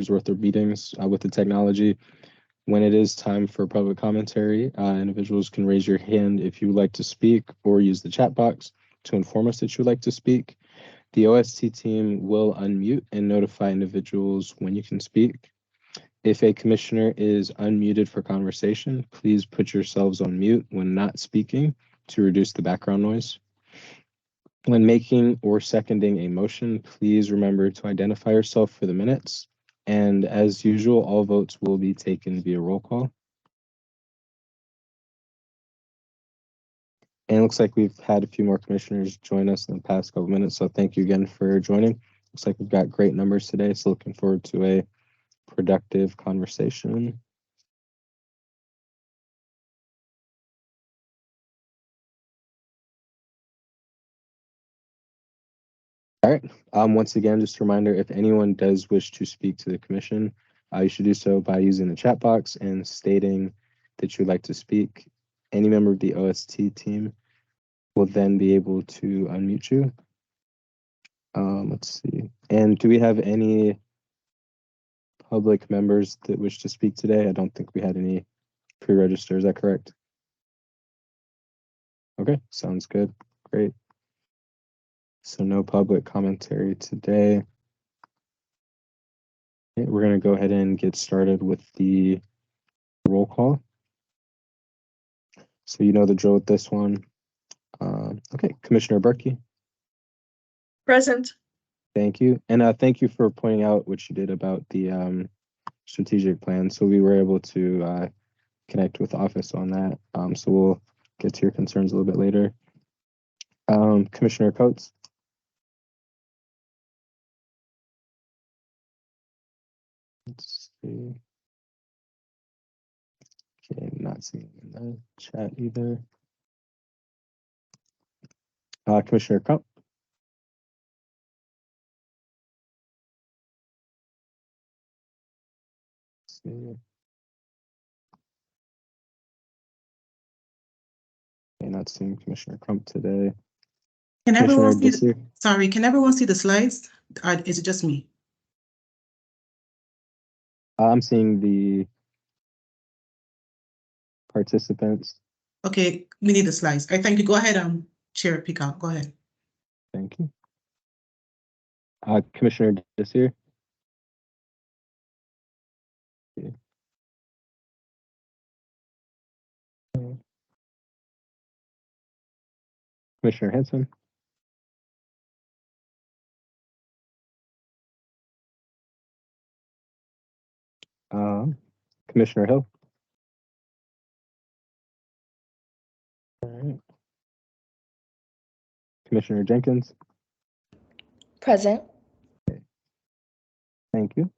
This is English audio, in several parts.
worth of meetings with the technology. When it is time for public commentary, individuals can raise your hand if you would like to speak or use the chat box to inform us that you would like to speak. The OST team will unmute and notify individuals when you can speak. If a commissioner is unmuted for conversation, please put yourselves on mute when not speaking to reduce the background noise. When making or seconding a motion, please remember to identify yourself for the minutes. And as usual, all votes will be taken via roll call. And it looks like we've had a few more commissioners join us in the past couple minutes, so thank you again for joining. Looks like we've got great numbers today, so looking forward to a productive conversation. All right. Once again, just a reminder, if anyone does wish to speak to the commission, you should do so by using the chat box and stating that you'd like to speak. Any member of the OST team will then be able to unmute you. Let's see. And do we have any public members that wish to speak today? I don't think we had any pre-register. Is that correct? Okay, sounds good. Great. So no public commentary today. Okay, we're going to go ahead and get started with the roll call. So you know the drill with this one. Okay, Commissioner Berkey. Present. Thank you. And thank you for pointing out what you did about the strategic plan. So we were able to connect with the office on that. So we'll get to your concerns a little bit later. Commissioner Coates. Let's see. Okay, not seeing in the chat either. Commissioner Crump. Let's see. Okay, not seeing Commissioner Crump today. Can everyone see the, sorry, can everyone see the slides? Is it just me? I'm seeing the participants. Okay, we need the slides. I thank you. Go ahead, Chair Peacock. Go ahead. Thank you. Commissioner Desir. Okay. Commissioner Henson. Commissioner Hill. All right. Commissioner Jenkins. Present. Okay. Thank you.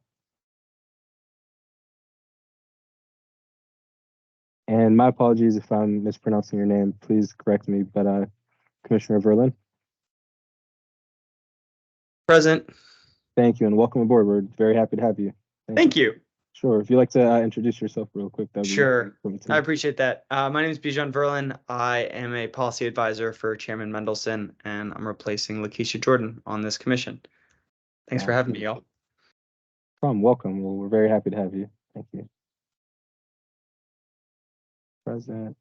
And my apologies if I'm mispronouncing your name. Please correct me. But Commissioner Verlin. Present. Thank you, and welcome aboard. We're very happy to have you. Thank you. Sure. If you'd like to introduce yourself real quick, that would Sure. be I appreciate that. My name is Bijan Verlin. I am a policy advisor for Chairman Mendelson, and I'm replacing Lakeisha Jordan on this commission. Thanks for having me, y'all. Welcome. Well, we're very happy to have you. Thank you. Present.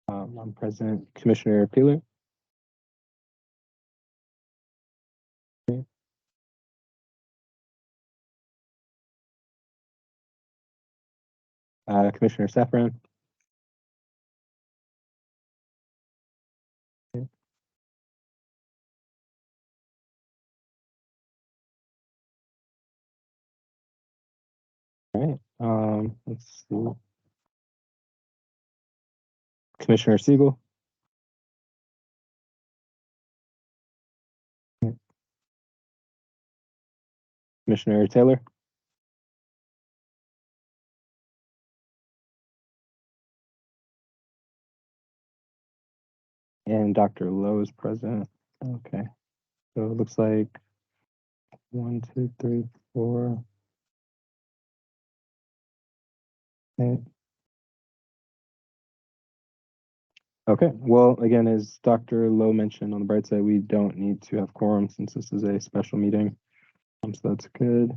I'm present. Commissioner Peeler. Okay. Commissioner Safran. Okay. All right. Let's see. Commissioner Siegel. Okay. Commissioner Taylor. And Dr. Lowe is present. Okay. So it looks like 1, 2, 3, 4. Okay. Okay. Well, again, as Dr. Lowe mentioned on the bright side, we don't need to have quorum since this is a special meeting. So that's good.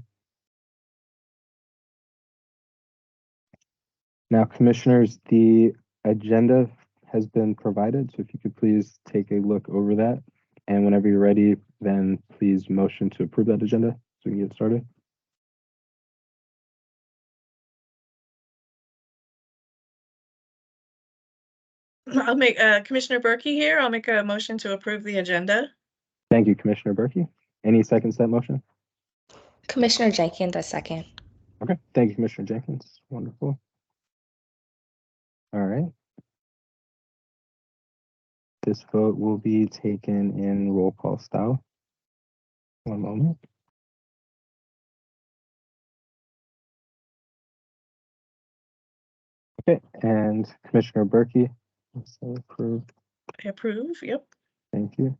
Now, commissioners, the agenda has been provided, so if you could please take a look over that. And whenever you're ready, then please motion to approve that agenda so we can get started. I'll make Commissioner Berkey here. I'll make a motion to approve the agenda. Thank you, Commissioner Berkey. Any seconds to that motion? Commissioner Jenkins, a second. Okay, thank you, Commissioner Jenkins. Wonderful. All right. This vote will be taken in roll call style. One moment. Okay, and Commissioner Berkey, so approved. I approve. Yep. Thank you.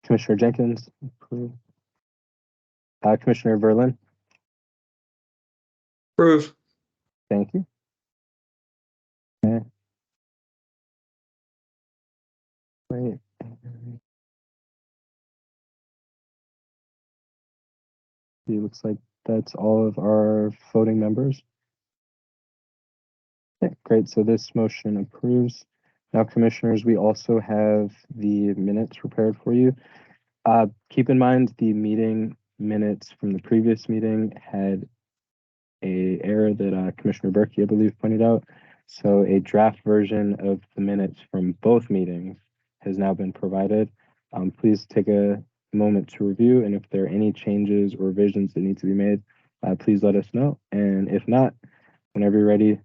Commissioner Jenkins, approved. Commissioner Verlin, Approve. thank you. Okay. Great. It looks like that's all of our voting members. Okay, great. So this motion approves. Now, commissioners, we also have the minutes prepared for you. Keep in mind the meeting minutes from the previous meeting had a error that Commissioner Berkey, I believe, pointed out. So a draft version of the minutes from both meetings has now been provided. Please take a moment to review, and if there are any changes or revisions that need to be made, please let us know. And if not, whenever you're ready,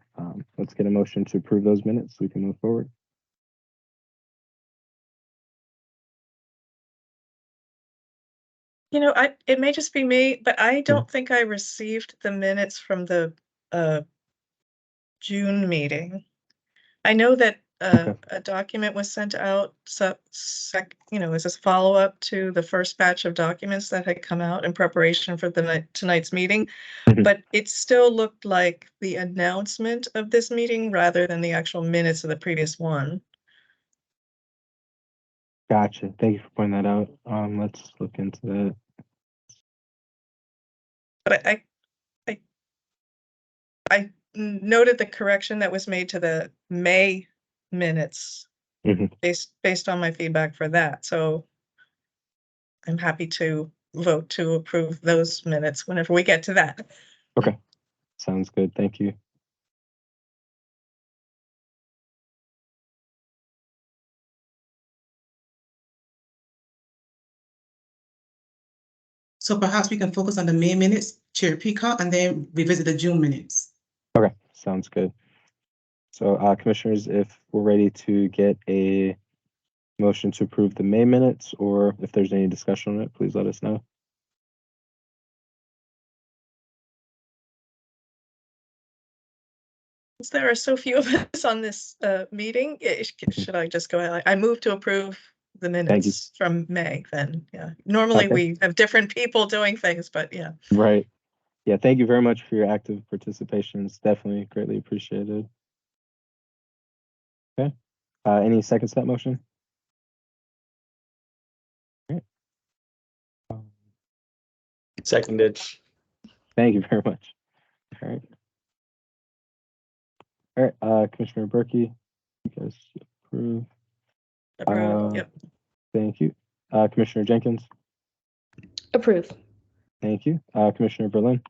let's get a motion to approve those minutes so we can move forward. You know, it may just be me, but I don't think I received the minutes from the June meeting. I know that Okay. a document was sent out, as a follow-up to the first batch of documents that had come out in preparation for tonight's meeting. Mhm. But it still looked like the announcement of this meeting rather than the actual minutes of the previous one. Gotcha. Thank you for pointing that out. Let's look into that. But I noted the correction that was made to the May minutes Mhm. based on my feedback for that. So I'm happy to vote to approve those minutes whenever we get to that. Okay, sounds good. Thank you. So perhaps we can focus on the May minutes, Chair Peacock, and then revisit the June minutes. Okay, sounds good. So, commissioners, if we're ready to get a motion to approve the May minutes, or if there's any discussion on it, please let us know. Since there are so few of us on this meeting, should I just go ahead? I move to approve the minutes from May then, yeah. Normally Okay. we have different people doing things, but yeah. Right. Yeah, thank you very much for your active participation. It's definitely greatly appreciated. Okay. Any seconds to that motion? All right. Seconded. Thank you very much. All right. All right, Commissioner Berkey, you guys approve. Approve, yep. Thank you. Commissioner Jenkins, Approve. thank you. Commissioner Berlin,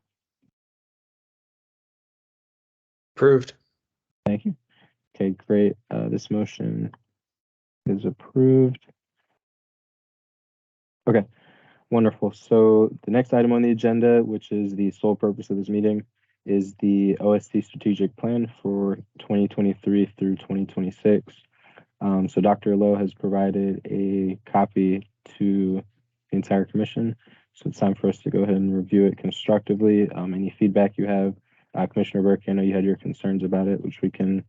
Approved. thank you. Okay, great. This motion is approved. Okay, wonderful. So the next item on the agenda, which is the sole purpose of this meeting, is the OST strategic plan for 2023 through 2026. So Dr. Lowe has provided a copy to the entire commission. So it's time for us to go ahead and review it constructively. Any feedback you have, Commissioner Burke, I know you had your concerns about it, which we can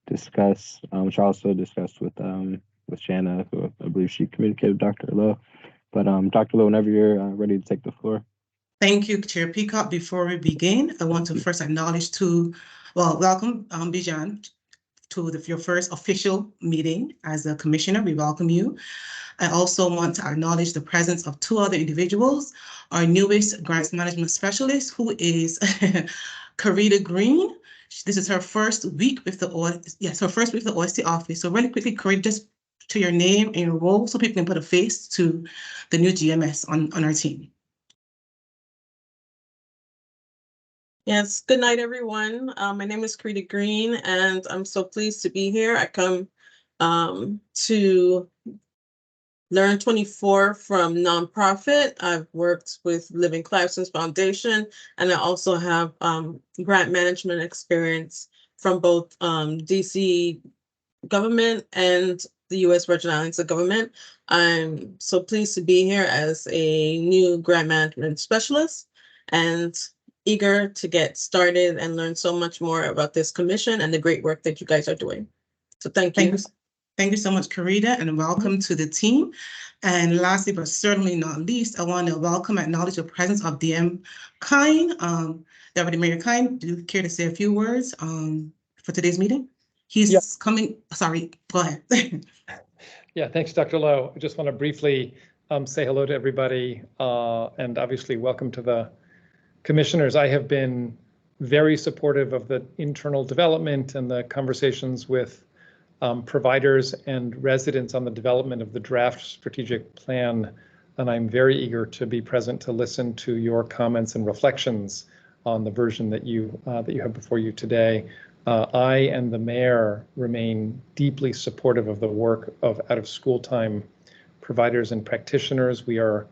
discuss, which I also discussed with Shanna, who I believe she communicated with Dr. Lowe. But Dr. Lowe, whenever you're ready to take the floor. Thank you, Chair Peacock. Before we begin, I want to first acknowledge welcome Bijan to your first official meeting as a commissioner. We welcome you. I also want to acknowledge the presence of two other individuals, our newest grants management specialist, who is Karita Green. This is her first week with the OST office. So really quickly, Karita, just to your name and your role so people can put a face to the new GMS on our team. Yes, good night, everyone. My name is Karita Green, and I'm so pleased to be here. I come to Learn 24 from nonprofit. I've worked with Living Classrooms Foundation, and I also have grant management experience from both DC government and the U.S. Virgin Islands of government. I'm so pleased to be here as a new grant management specialist and eager to get started and learn so much more about this commission and the great work that you guys are doing. So thank you. Thank you so much, Karita, and welcome to the team. And lastly, but certainly not least, I want to welcome and acknowledge the presence of DM Kine. Deputy Mayor Kine, do you care to say a few words for today's meeting? He's coming. Sorry, go ahead. Yeah, thanks, Dr. Lowe. I just want to briefly say hello to everybody and obviously welcome to the commissioners. I have been very supportive of the internal development and the conversations with providers and residents on the development of the draft strategic plan. And I'm very eager to be present to listen to your comments and reflections on the version that you have before you today. I and the mayor remain deeply supportive of the work of out-of-school time providers and practitioners. We are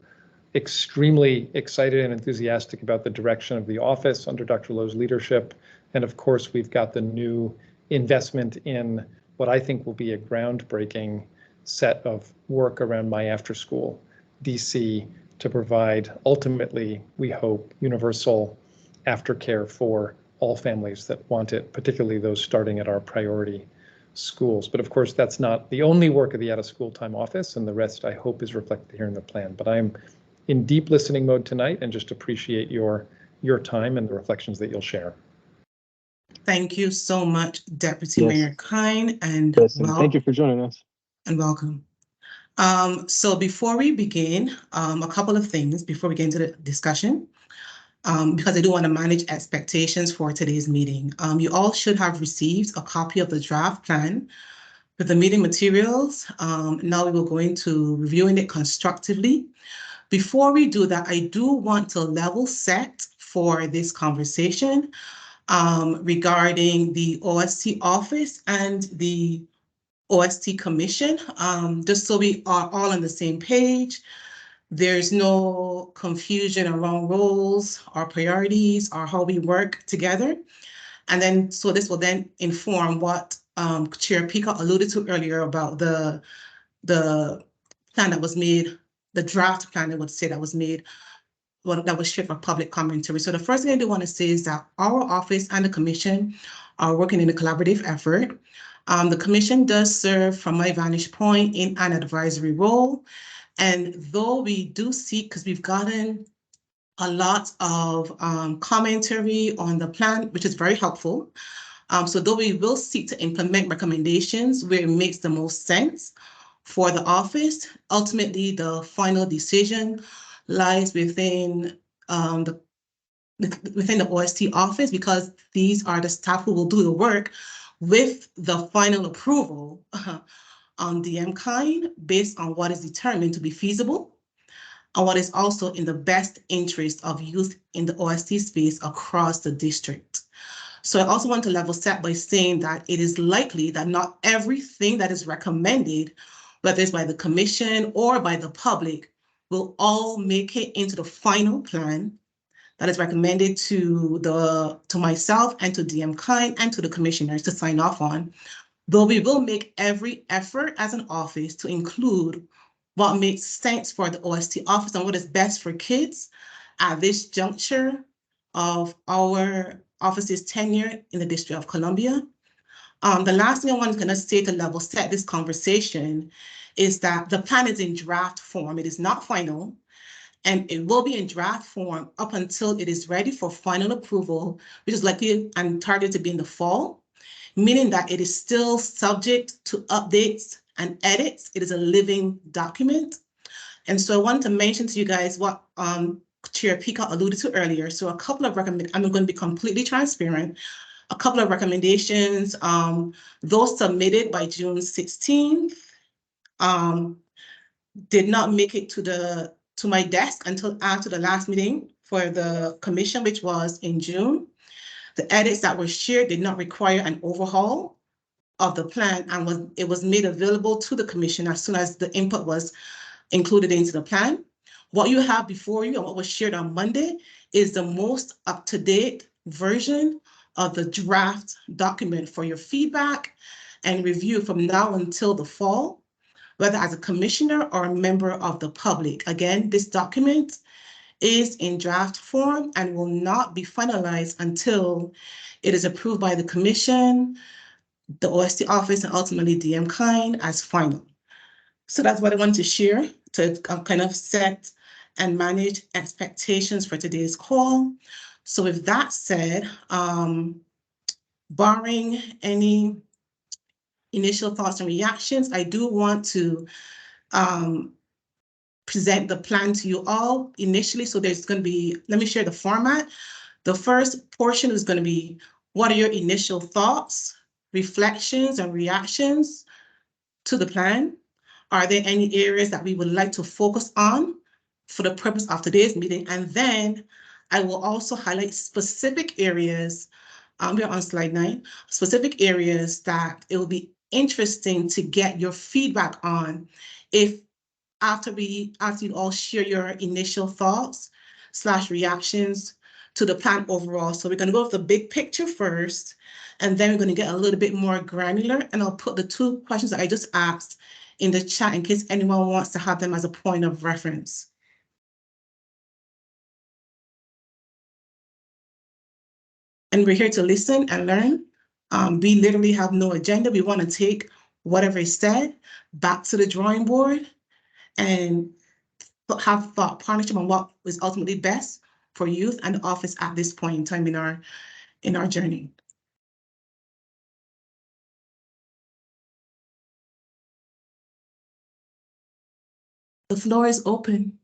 extremely excited and enthusiastic about the direction of the office under Dr. Lowe's leadership. And of course, we've got the new investment in what I think will be a groundbreaking set of work around My After School DC to provide, ultimately, we hope, universal aftercare for all families that want it, particularly those starting at our priority schools. But of course, that's not the only work of the out-of-school time office, and the rest I hope is reflected here in the plan. But I'm in deep listening mode tonight and just appreciate your time and the reflections that you'll share. Thank you so much, Deputy Mayor Kine, and thank you for joining us. And welcome. So before we begin, a couple of things before we get into the discussion, because I do want to manage expectations for today's meeting. You all should have received a copy of the draft plan with the meeting materials. Now we will go into reviewing it constructively. Before we do that, I do want to level set for this conversation regarding the OST office and the OST commission, just so we are all on the same page. There's no confusion around roles or priorities or how we work together. And then, so this will then inform what Chair Peacock alluded to earlier about the plan that was made, the draft plan, I would say, that was made, that was shared for public commentary. So the first thing I do want to say is that our office and the commission are working in a collaborative effort. The commission does serve, from my vantage point, in an advisory role. And though we do seek, because we've gotten a lot of commentary on the plan, which is very helpful. So though we will seek to implement recommendations where it makes the most sense for the office, ultimately the final decision lies within the OST office, because these are the staff who will do the work with the final approval on DM Kine based on what is determined to be feasible and what is also in the best interest of youth in the OST space across the district. So I also want to level set by saying that it is likely that not everything that is recommended, whether it's by the commission or by the public, will all make it into the final plan that is recommended to myself and to DM Kine and to the commissioners to sign off on. Though we will make every effort as an office to include what makes sense for the OST office and what is best for kids at this juncture of our office's tenure in the District of Columbia. The last thing I want to say to level set this conversation is that the plan is in draft form. It is not final, and it will be in draft form up until it is ready for final approval, which is likely and targeted to be in the fall, meaning that it is still subject to updates and edits. It is a living document. And so I wanted to mention to you guys what Chair Peacock alluded to earlier. So a couple of I'm going to be completely transparent. A couple of recommendations, those submitted by June 16th, did not make it to my desk until after the last meeting for the commission, which was in June. The edits that were shared did not require an overhaul of the plan, and it was made available to the commission as soon as the input was included into the plan. What you have before you and what was shared on Monday is the most up-to-date version of the draft document for your feedback and review from now until the fall, whether as a commissioner or a member of the public. Again, this document is in draft form and will not be finalized until it is approved by the commission, the OST office, and ultimately DM Kind as final. So that's what I wanted to share to kind of set and manage expectations for today's call. So with that said, barring any initial thoughts and reactions, I do want to present the plan to you all initially. So there's going to be, let me share the format. The first portion is going to be, what are your initial thoughts, reflections, and reactions to the plan? Are there any areas that we would like to focus on for the purpose of today's meeting? And then I will also highlight specific areas, we're on slide 9, specific areas that it will be interesting to get your feedback on if after you all share your initial thoughts / reactions to the plan overall. So we're going to go with the big picture first, and then we're going to get a little bit more granular, and I'll put the 2 questions that I just asked in the chat in case anyone wants to have them as a point of reference. And we're here to listen and learn. We literally have no agenda. We want to take whatever is said back to the drawing board and have thought partnership on what is ultimately best for youth and the office at this point in time in our journey. The floor is open.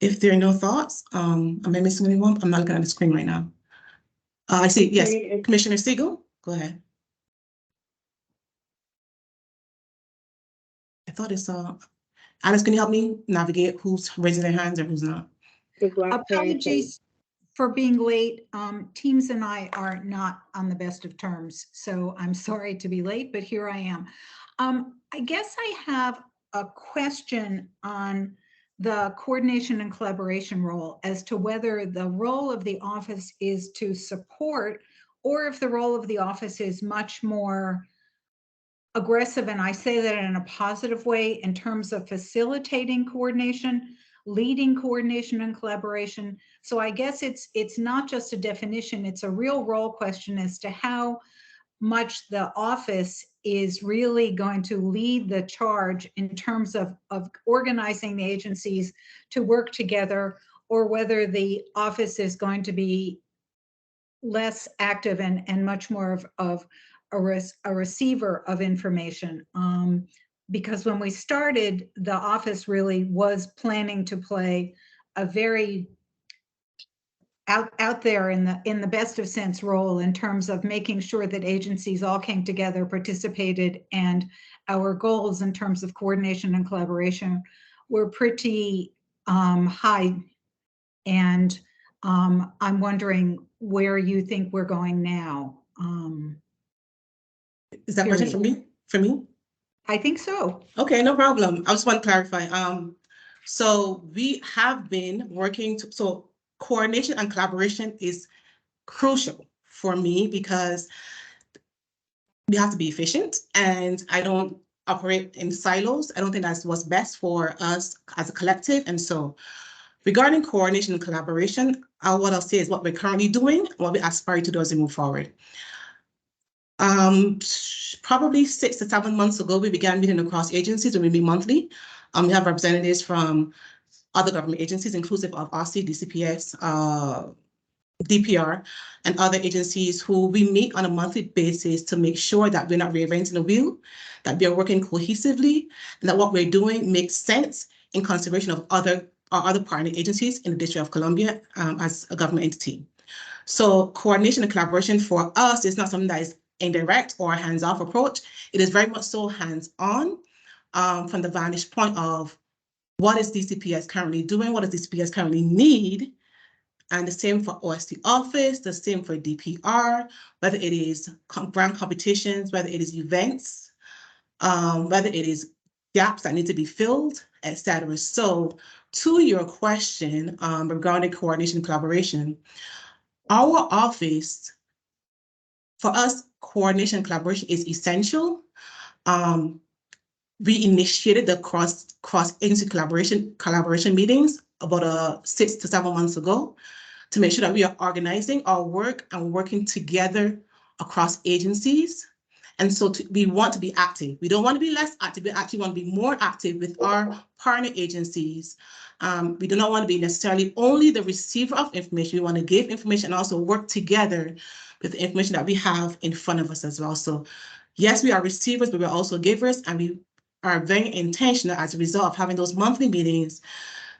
If there are no thoughts, am I missing anyone? I'm not looking at the screen right now. I see, yes, Commissioner Siegel, go ahead. I thought I saw, Alice, can you help me navigate who's raising their hands and who's not? Apologies for being late. Teams and I are not on the best of terms, so I'm sorry to be late, but here I am. I guess I have a question on the coordination and collaboration role as to whether the role of the office is to support or if the role of the office is much more aggressive, and I say that in a positive way, in terms of facilitating coordination, leading coordination and collaboration. So I guess it's not just a definition, it's a real role question as to how much the office is really going to lead the charge in terms of organizing the agencies to work together, or whether the office is going to be less active and much more of a receiver of information. Because when we started, the office really was planning to play a very out there in the best of sense role in terms of making sure that agencies all came together, participated, and our goals in terms of coordination and collaboration were pretty high. And I'm wondering where you think we're going now. Is that question for me? I think so. Okay, no problem. I just want to clarify. So we have been working so coordination and collaboration is crucial for me because we have to be efficient, and I don't operate in silos. I don't think that's what's best for us as a collective. And so regarding coordination and collaboration, what I'll say is what we're currently doing, what we aspire to do as we move forward. Probably 6 to 7 months ago, we began meeting across agencies, and we meet monthly. We have representatives from other government agencies, inclusive of OST, DCPS, DPR, and other agencies who we meet on a monthly basis to make sure that we're not reinventing the wheel, that we are working cohesively, and that what we're doing makes sense in consideration of our other partner agencies in the District of Columbia as a government entity. So coordination and collaboration for us is not something that is indirect or a hands-off approach. It is very much so hands-on from the vantage point of what is DCPS currently doing, what does DCPS currently need, and the same for OST office, the same for DPR, whether it is grant competitions, whether it is events, whether it is gaps that need to be filled, etc. So to your question regarding coordination and collaboration, our office, for us, coordination and collaboration is essential. We initiated the cross-agency collaboration meetings about 6 to 7 months ago to make sure that we are organizing our work and working together across agencies. And so we want to be active. We don't want to be less active. We actually want to be more active with our partner agencies. We do not want to be necessarily only the receiver of information. We want to give information and also work together with the information that we have in front of us as well. So yes, we are receivers, but we're also givers, and we are very intentional as a result of having those monthly meetings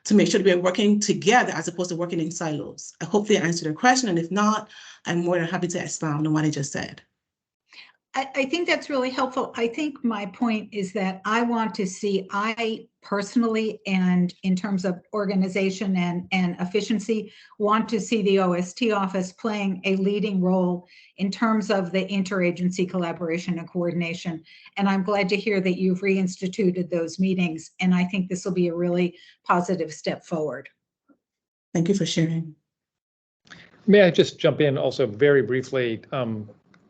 to make sure that we're working together as opposed to working in silos. I hope they answered your question, and if not, I'm more than happy to expound on what I just said. I think that's really helpful. I think my point is that I personally, and in terms of organization and efficiency, want to see the OST office playing a leading role in terms of the interagency collaboration and coordination. And I'm glad to hear that you've reinstituted those meetings. And I think this will be a really positive step forward. Thank you for sharing. May I just jump in also very briefly?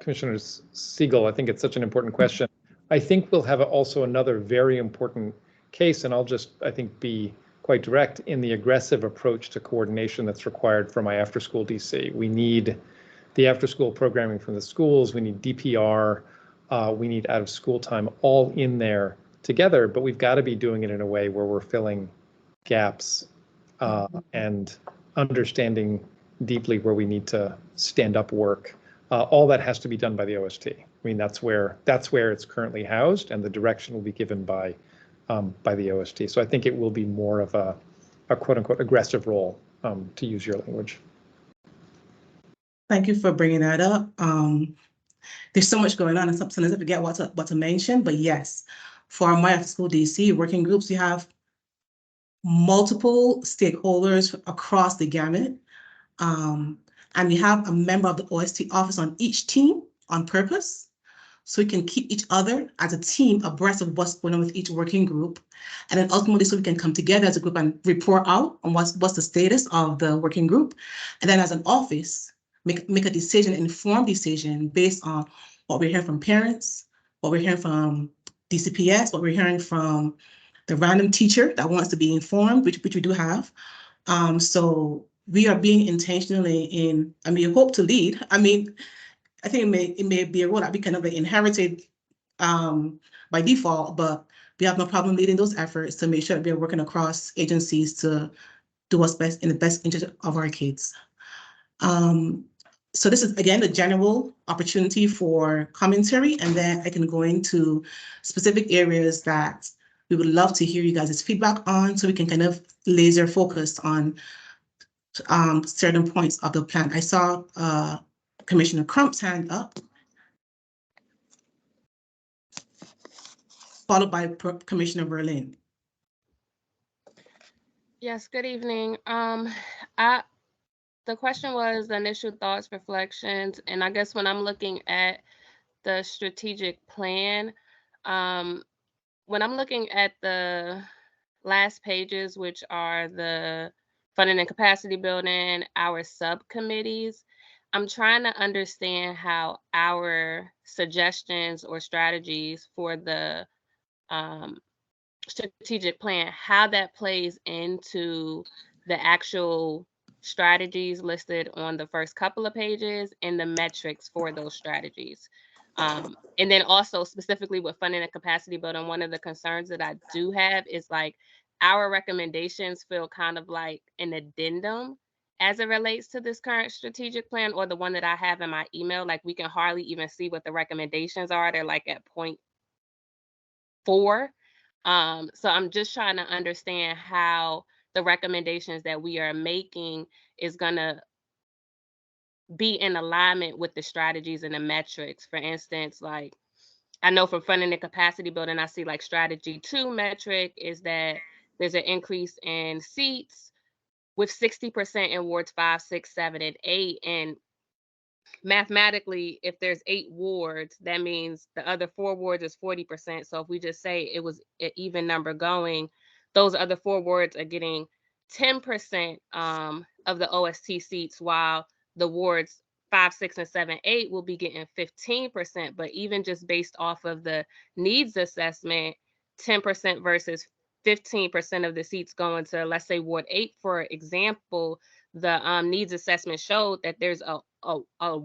Commissioner Siegel, I think it's such an important question. I think we'll have also another very important case, and I'll just, I think, be quite direct in the aggressive approach to coordination that's required for my after-school DC. We need the after-school programming from the schools, we need DPR, we need out-of-school time all in there together, but we've got to be doing it in a way where we're filling gaps and understanding deeply where we need to stand up work. All that has to be done by the OST. I mean, that's where it's currently housed, and the direction will be given by the OST. So I think it will be more of a quote unquote aggressive role, to use your language. Thank you for bringing that up. There's so much going on, and sometimes I forget what to mention. But yes, for my after school DC working groups, we have multiple stakeholders across the gamut. And we have a member of the OST office on each team on purpose, so we can keep each other as a team abreast of what's going on with each working group. And then ultimately, so we can come together as a group and report out on what's the status of the working group. And then as an office, make a decision, informed decision based on what we're hearing from parents, what we're hearing from DCPS, what we're hearing from the random teacher that wants to be informed, which we do have. So we are being intentionally we hope to lead. I mean, I think it may be a role that we kind of inherited by default, but we have no problem leading those efforts to make sure that we are working across agencies to do what's best in the best interest of our kids. So this is, again, a general opportunity for commentary, and then I can go into specific areas that we would love to hear you guys' feedback on, so we can kind of laser focus on certain points of the plan. I saw Commissioner Crump's hand up, followed by Commissioner Berlin. Yes, good evening. The question was the initial thoughts, reflections, and I guess when I'm looking at the strategic plan, when I'm looking at the last pages, which are the funding and capacity building, our subcommittees, I'm trying to understand how our suggestions or strategies for the strategic plan, how that plays into the actual strategies listed on the first couple of pages and the metrics for those strategies. And then also specifically with funding and capacity building, one of the concerns that I do have is like our recommendations feel kind of like an addendum as it relates to this current strategic plan, or the one that I have in my email. Like we can hardly even see what the recommendations are. They're like at point 4. So I'm just trying to understand how the recommendations that we are making is going to be in alignment with the strategies and the metrics. For instance, like I know from funding and capacity building, I see like strategy 2 metric is that there's an increase in seats with 60% in wards 5, 6, 7, and 8. And mathematically, if there's 8 wards, that means the other 4 wards is 40%. So if we just say it was an even number going, those other 4 wards are getting 10% of the OST seats, while the wards 5, 6, and 7, 8 will be getting 15%. But even just based off of the needs assessment, 10% versus 15% of the seats going to, let's say, Ward 8, for example, the needs assessment showed that there's a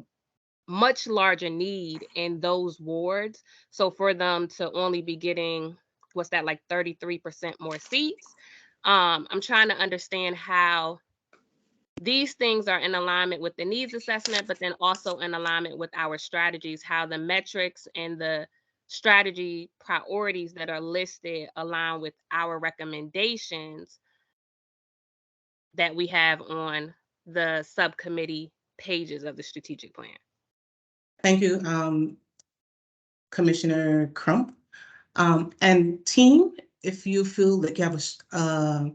much larger need in those wards. So for them to only be getting, what's that, like 33% more seats, I'm trying to understand how these things are in alignment with the needs assessment, but then also in alignment with our strategies, how the metrics and the strategy priorities that are listed align with our recommendations that we have on the subcommittee pages of the strategic plan. Thank you, Commissioner Crump. And team, if you feel like you have a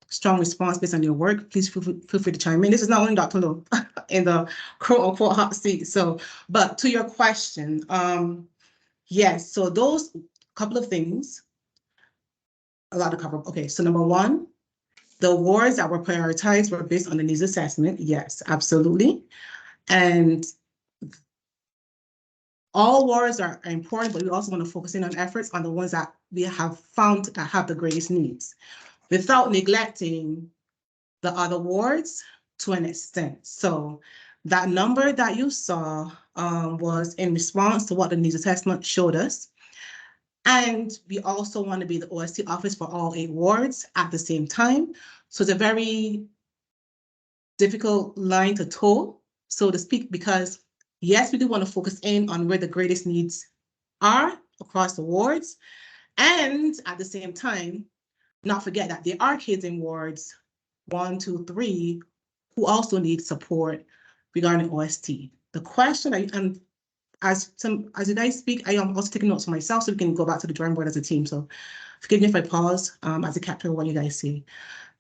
strong response based on your work, please feel free to chime in. This is not only Dr. Lowe in the quote unquote hot seat. So, but to your question, yes, so those couple of things, a lot to cover. Okay, so number 1, the wards that were prioritized were based on the needs assessment. Yes, absolutely. And all wards are important, but we also want to focus in on efforts on the ones that we have found that have the greatest needs, without neglecting the other wards to an extent. So that number that you saw was in response to what the needs assessment showed us. And we also want to be the OST office for all 8 wards at the same time. So it's a very difficult line to toe, so to speak, because yes, we do want to focus in on where the greatest needs are across the wards. And at the same time, not forget that there are kids in wards 1, 2, 3 who also need support regarding OST. The question, and as you guys speak, I am also taking notes for myself so we can go back to the drawing board as a team. So forgive me if I pause as I capture what you guys see.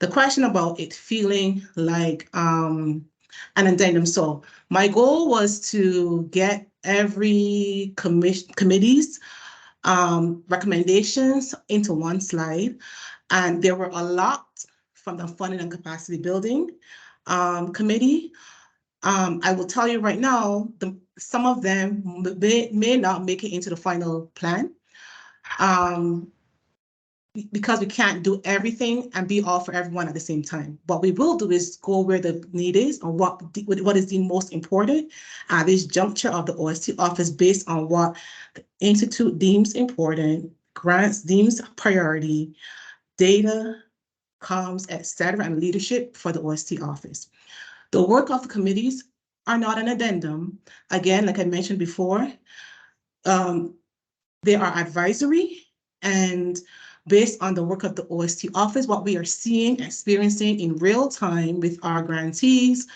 The question about it feeling like an addendum. So my goal was to get every committee's recommendations into one slide. And there were a lot from the funding and capacity building committee. I will tell you right now, some of them may not make it into the final plan. Because we can't do everything and be all for everyone at the same time. What we will do is go where the need is, or what is the most important at this juncture of the OST office based on what the Institute deems important, grants deems priority, data, comms, etc., and leadership for the OST office. The work of the committees are not an addendum. Again, like I mentioned before, they are advisory, and based on the work of the OST office, what we are seeing, experiencing in real time with our grantees,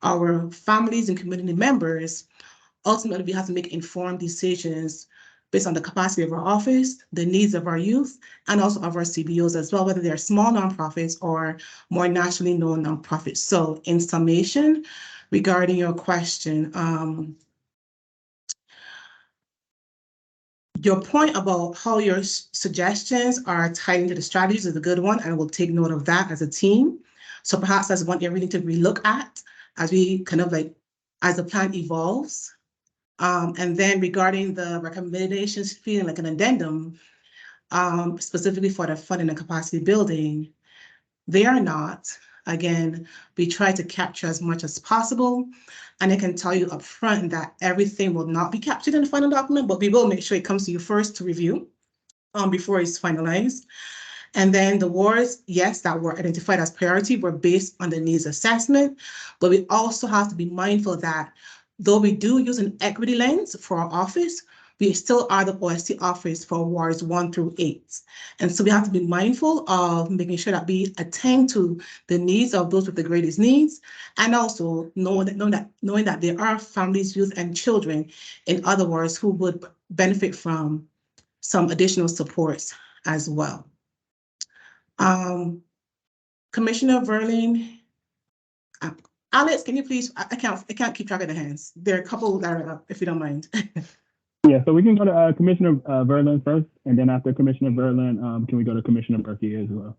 our families and community members, ultimately we have to make informed decisions based on the capacity of our office, the needs of our youth, and also of our CBOs as well, whether they're small nonprofits or more nationally known nonprofits. So in summation, regarding your question, your point about how your suggestions are tied into the strategies is a good one, and we'll take note of that as a team. So perhaps that's one area we need to relook at as we kind of like, as the plan evolves. And then regarding the recommendations feeling like an addendum, specifically for the funding and capacity building, they are not. again, we try to capture as much as possible. And I can tell you up front that everything will not be captured in the final document, but we will make sure it comes to you first to review before it's finalized. And then the wards, yes, that were identified as priority were based on the needs assessment, but we also have to be mindful that though we do use an equity lens for our office, we still are the OST office for wards 1 through 8. And so we have to be mindful of making sure that we attend to the needs of those with the greatest needs, and also knowing that there are families, youth, and children, in other words, who would benefit from some additional supports as well. Commissioner Verlin, Alex, can you please? I can't keep track of the hands. There are a couple that are up, if you don't mind. Yeah, so we can go to Commissioner Verlin first, and then after Commissioner Verlin, can we go to Commissioner Berkey as well?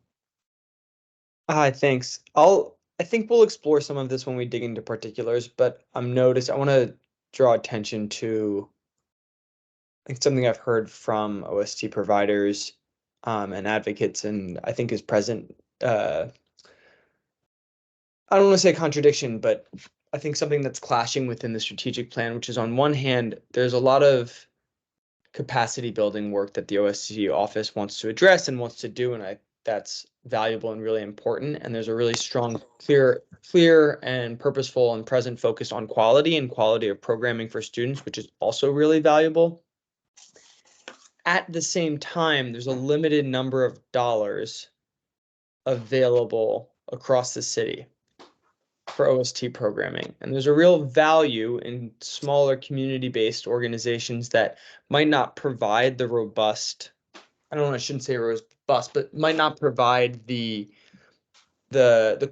Hi, thanks. I think we'll explore some of this when we dig into particulars, but I want to draw attention to something I've heard from OST providers and advocates, and I think is present. I don't want to say contradiction, but I think something that's clashing within the strategic plan, which is on one hand, there's a lot of capacity building work that the OST office wants to address and wants to do, and that's valuable and really important. And there's a really strong, clear and purposeful and present focus on quality and quality of programming for students, which is also really valuable. At the same time, there's a limited number of dollars available across the city for OST programming. And there's a real value in smaller community-based organizations that might not provide the robust, I shouldn't say robust, but might not provide the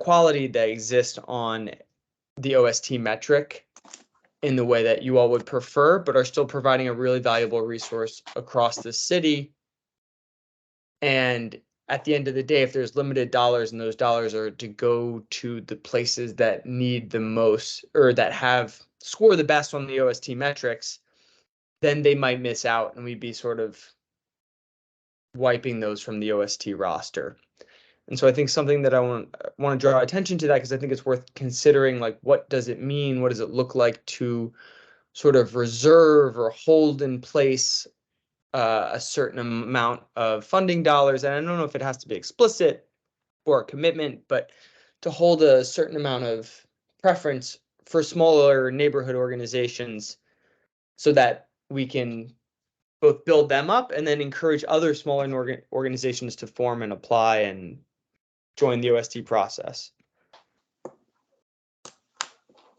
quality that exists on the OST metric in the way that you all would prefer, but are still providing a really valuable resource across the city. And at the end of the day, if there's limited dollars and those dollars are to go to the places that need the most or that score the best on the OST metrics, then they might miss out and we'd be sort of wiping those from the OST roster. And so I think something that I want to draw attention to that, because I think it's worth considering, like, what does it mean? What does it look like to sort of reserve or hold in place a certain amount of funding dollars? And I don't know if it has to be explicit or a commitment, but to hold a certain amount of preference for smaller neighborhood organizations so that we can both build them up and then encourage other smaller organizations to form and apply and join the OST process.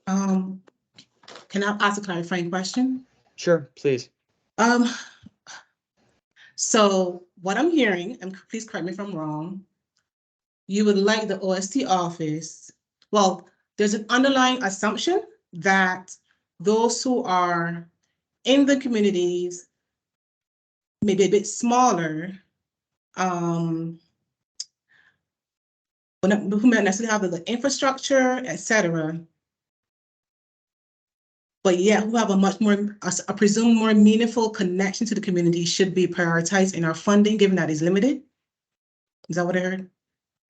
Can I ask a clarifying question? Sure, please. So what I'm hearing, and please correct me if I'm wrong, you would like the OST office, well, there's an underlying assumption that those who are in the communities, maybe a bit smaller, who might necessarily have the infrastructure, etc., but yeah, who have a much more, a presumed more meaningful connection to the community should be prioritized in our funding, given that it's limited. Is that what I heard?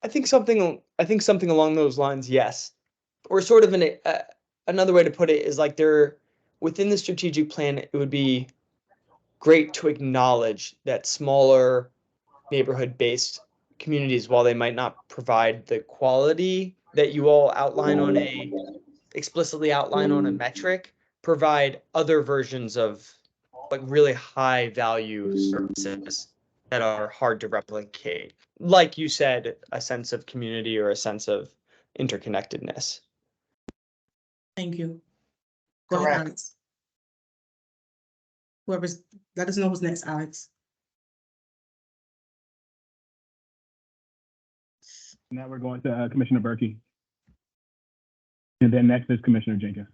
I think something along those lines, yes. Or sort of another way to put it is like within the strategic plan, it would be great to acknowledge that smaller neighborhood-based communities, while they might not provide the quality that you all explicitly outline on a metric, provide other versions of like really high value services that are hard to replicate. Like you said, a sense of community or a sense of interconnectedness. Thank you. Go ahead, Alex. Let us know who's next, Alex. Now we're going to Commissioner Berkey. And then next is Commissioner Jenkins.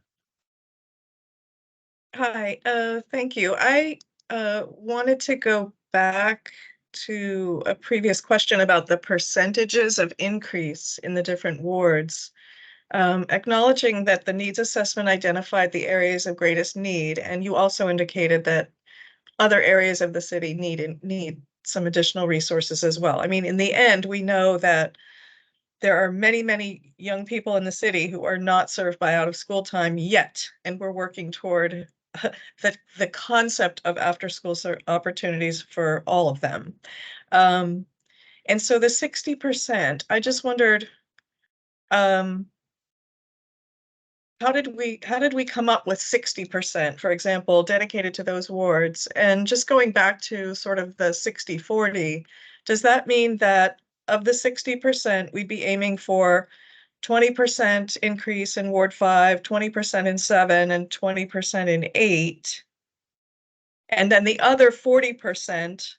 Hi, thank you. I wanted to go back to a previous question about the percentages of increase in the different wards. Acknowledging that the needs assessment identified the areas of greatest need, and you also indicated that other areas of the city need some additional resources as well. I mean, in the end, we know that there are many, many young people in the city who are not served by out of school time yet, and we're working toward the concept of after school opportunities for all of them. And so the 60%, I just wondered, how did we come up with 60%, for example, dedicated to those wards? And just going back to sort of the 60-40, does that mean that of the 60%, we'd be aiming for 20% increase in Ward 5, 20% in 7, and 20% in 8? And then the other 40%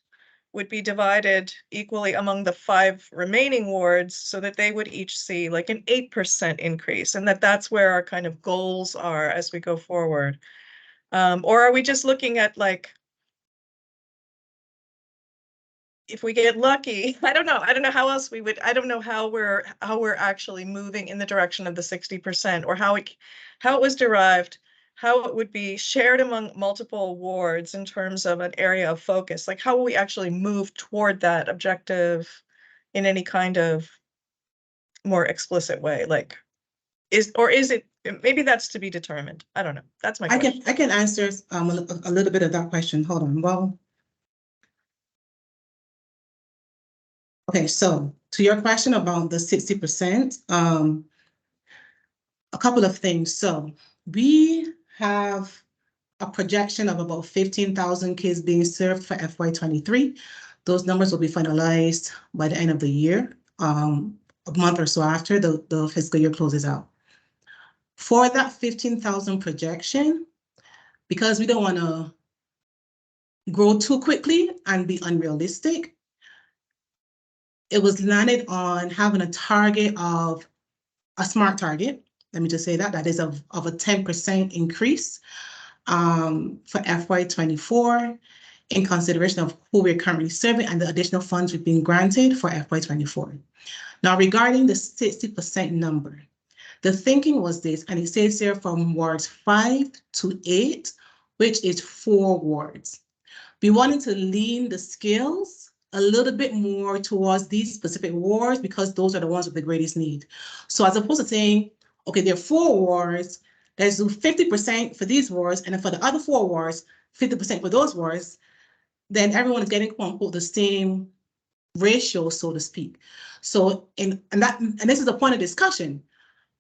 would be divided equally among the 5 remaining wards so that they would each see like an 8% increase, and that's where our kind of goals are as we go forward. Or are we just looking at like, if we get lucky, I don't know how else we would, I don't know how we're actually moving in the direction of the 60%, or how it was derived, how it would be shared among multiple wards in terms of an area of focus. Like, how will we actually move toward that objective in any kind of more explicit way? Like, is it, maybe that's to be determined. I don't know. That's my question. I can answer a little bit of that question. Hold on. Well, okay, so to your question about the 60%, a couple of things. So we have a projection of about 15,000 kids being served for FY23. Those numbers will be finalized by the end of the year, a month or so after the fiscal year closes out. For that 15,000 projection, because we don't want to grow too quickly and be unrealistic, it was landed on having a target of a SMART target. Let me just say that is of a 10% increase for FY24 in consideration of who we're currently serving and the additional funds we've been granted for FY24. Now, regarding the 60% number, the thinking was this, and it says here from wards 5 to 8, which is 4 wards. We wanted to lean the scales a little bit more towards these specific wards because those are the ones with the greatest need. So as opposed to saying, okay, there are 4 wards, let's do 50% for these wards, and then for the other 4 wards, 50% for those wards, then everyone is getting, quote unquote, the same ratio, so to speak. So, and this is the point of discussion.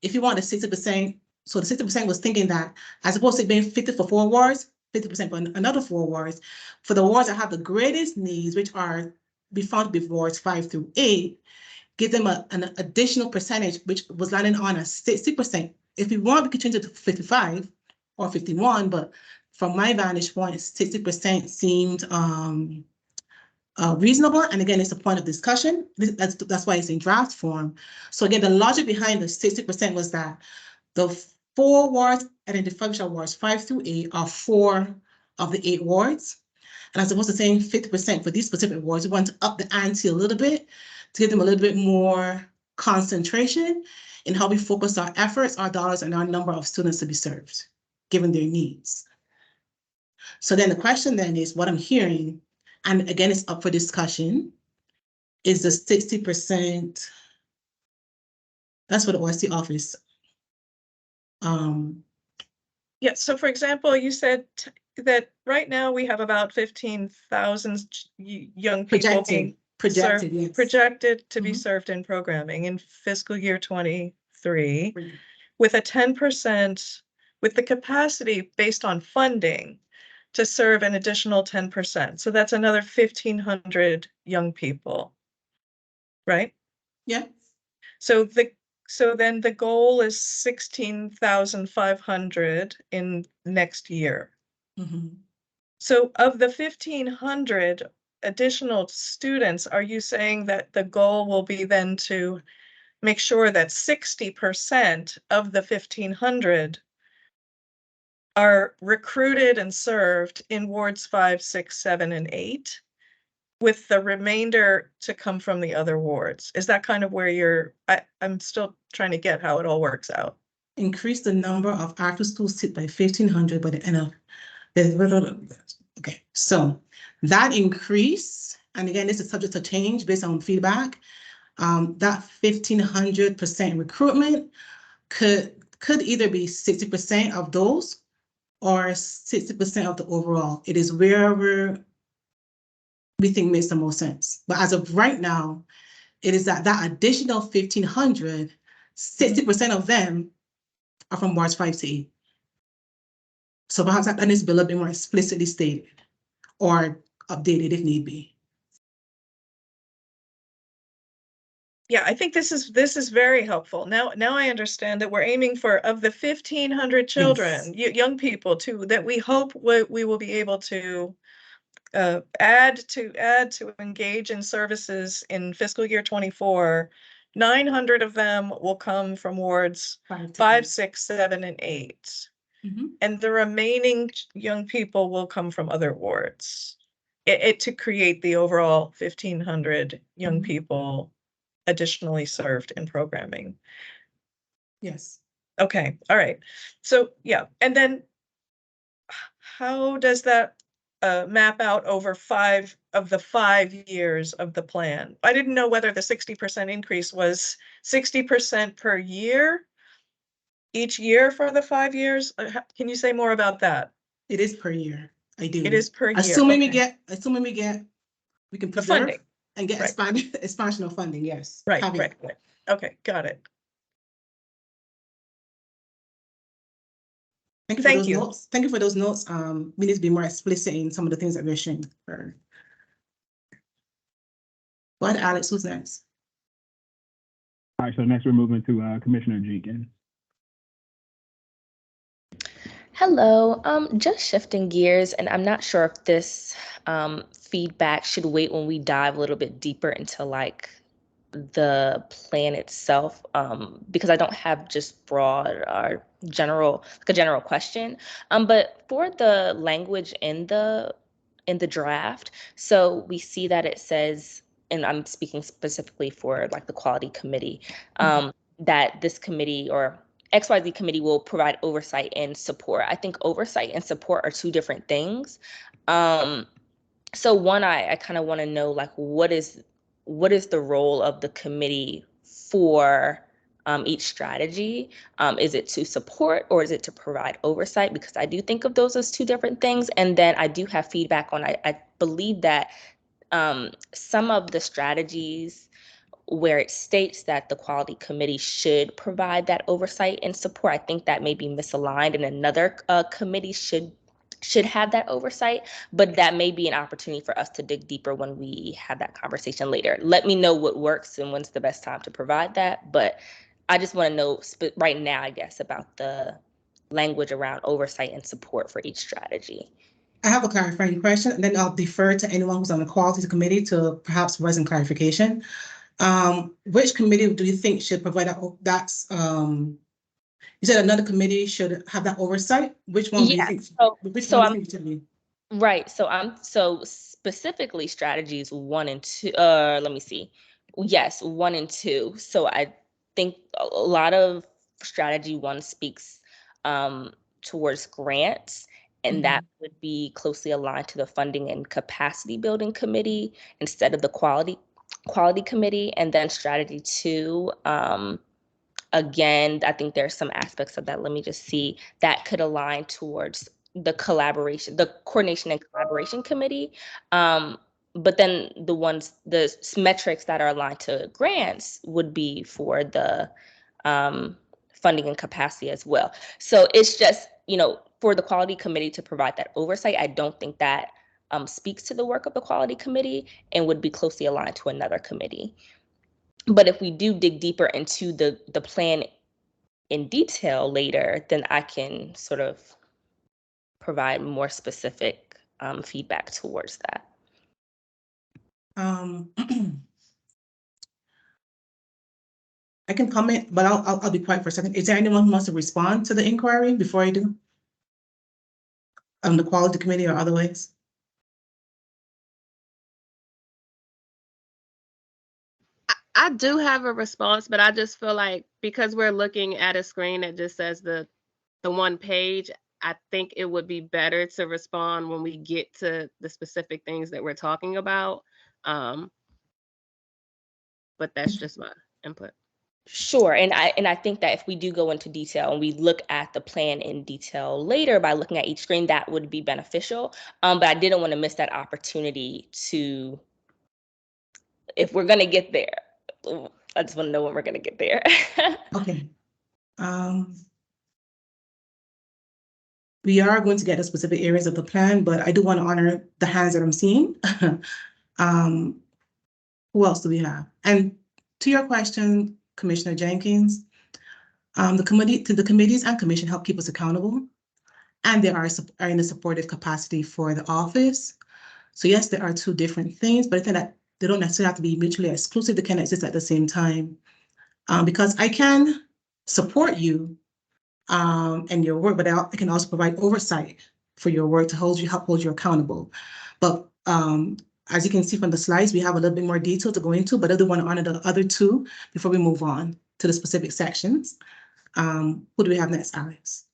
If you want the 60%, so the 60% was thinking that as opposed to being 50 for 4 wards, 50% for another 4 wards, for the wards that have the greatest needs, which are be found to be wards 5 through 8, give them an additional percentage, which was landing on a 60%. If we want, we could change it to 55 or 51, but from my vantage point, 60% seemed reasonable. And again, it's a point of discussion. That's why it's in draft form. So again, the logic behind the 60% was that the 4 wards identified, which are wards 5 through 8, are 4 of the 8 wards. And as opposed to saying 50% for these specific wards, we want to up the ante a little bit to give them a little bit more concentration in how we focus our efforts, our dollars, and our number of students to be served, given their needs. So then the question then is, what I'm hearing, and again, it's up for discussion, is the 60%, that's what the OST office. Yeah, so for example, you said that right now we have about 15,000 young people being projected to be served in programming in fiscal year 23, with a 10%, with the capacity based on funding to serve an additional 10%. So that's another 1,500 young people, right? Yeah. So then the goal is 16,500 in next year. Mm-hmm. So of the 1,500 additional students, are you saying that the goal will be then to make sure that 60% of the 1,500 are recruited and served in wards 5, 6, 7, and 8, with the remainder to come from the other wards? Is that kind of where I'm still trying to get how it all works out? Increase the number of after school seats by 1,500 by the end of okay, so that increase, and again, this is subject to change based on feedback. that 1,500% recruitment could either be 60% of those or 60% of the overall. It is wherever we think makes the most sense. But as of right now, it is that additional 1,500, 60% of them are from wards 5 to 8. So perhaps that needs to be a little bit more explicitly stated or updated if need be. Yeah, I think this is very helpful. Now I understand that we're aiming for, of the 1,500 children, young people too, that we hope we will be able to add to engage in services in fiscal year 24. 900 of them will come from wards 5, 6, 7, and 8. And the remaining young people will come from other wards. It to create the overall 1,500 young people additionally served in programming. Yes. Okay, all right. So yeah, and then how does that map out over 5 of the 5 years of the plan? I didn't know whether the 60% increase was 60% per year, each year for the 5 years. Can you say more about that? It is per year. I do. It is per year. Assuming okay. we can The preserve funding. and get Right. expansion of funding. Yes. Right. Caveat. Right. Okay. Got it. Thank you for Thank those you. notes. Thank you for those notes. We need to be more explicit in some of the things that we're sharing. Go ahead, Alex. Who's next? All right, so next we're moving to Commissioner Jenkins. Hello, just shifting gears, and I'm not sure if this feedback should wait when we dive a little bit deeper into like the plan itself, because I don't have just broad or general, like a general question. But for the language in the draft, so we see that it says, and I'm speaking specifically for like the quality committee, that this committee or XYZ committee will provide oversight and support. I think oversight and support are two different things. So one, I kind of want to know like what is the role of the committee for each strategy? Is it to support or is it to provide oversight? Because I do think of those as two different things. And then I do have feedback on, I believe that some of the strategies where it states that the quality committee should provide that oversight and support, I think that may be misaligned, and another committee should have that oversight, but that may be an opportunity for us to dig deeper when we have that conversation later. Let me know what works and when's the best time to provide that, but I just want to know right now, I guess, about the language around oversight and support for each strategy. I have a clarifying question, and then I'll defer to anyone who's on the quality committee to perhaps provide some clarification. Which committee do you think should provide that? You said another committee should have that oversight. Which one do you think? Which one do you think should be? Right. So specifically strategies 1 and 2. Let me see. Yes, 1 and 2. So I think a lot of strategy 1 speaks towards grants, and that would be closely aligned to the funding and capacity building committee instead of the quality committee. And then strategy 2, again, I think there's some aspects of that. Let me just see, that could align towards the coordination and collaboration committee. But then the metrics that are aligned to grants would be for the funding and capacity as well. So it's just, for the quality committee to provide that oversight, I don't think that speaks to the work of the quality committee and would be closely aligned to another committee. But if we do dig deeper into the plan in detail later, then I can sort of provide more specific feedback towards that. I can comment, but I'll be quiet for a second. Is there anyone who wants to respond to the inquiry before I do? On the quality committee or other ways? I do have a response, but I just feel like because we're looking at a screen that just says the one page, I think it would be better to respond when we get to the specific things that we're talking about. but that's just my input. Sure, and I think that if we do go into detail and we look at the plan in detail later by looking at each screen, that would be beneficial. But I didn't want to miss that opportunity to, if we're gonna get there, I just want to know when we're gonna get there. Okay. We are going to get the specific areas of the plan, but I do want to honor the hands that I'm seeing. Who else do we have? And to your question, Commissioner Jenkins, the committees and commission help keep us accountable, and they are in a supportive capacity for the office. So yes, there are two different things, but I think that they don't necessarily have to be mutually exclusive. They can exist at the same time, because I can support you and your work, but I can also provide oversight for your work to help hold you accountable. But as you can see from the slides, we have a little bit more detail to go into, but I do want to honor the other two before we move on to the specific sections. Who do we have next, Alex?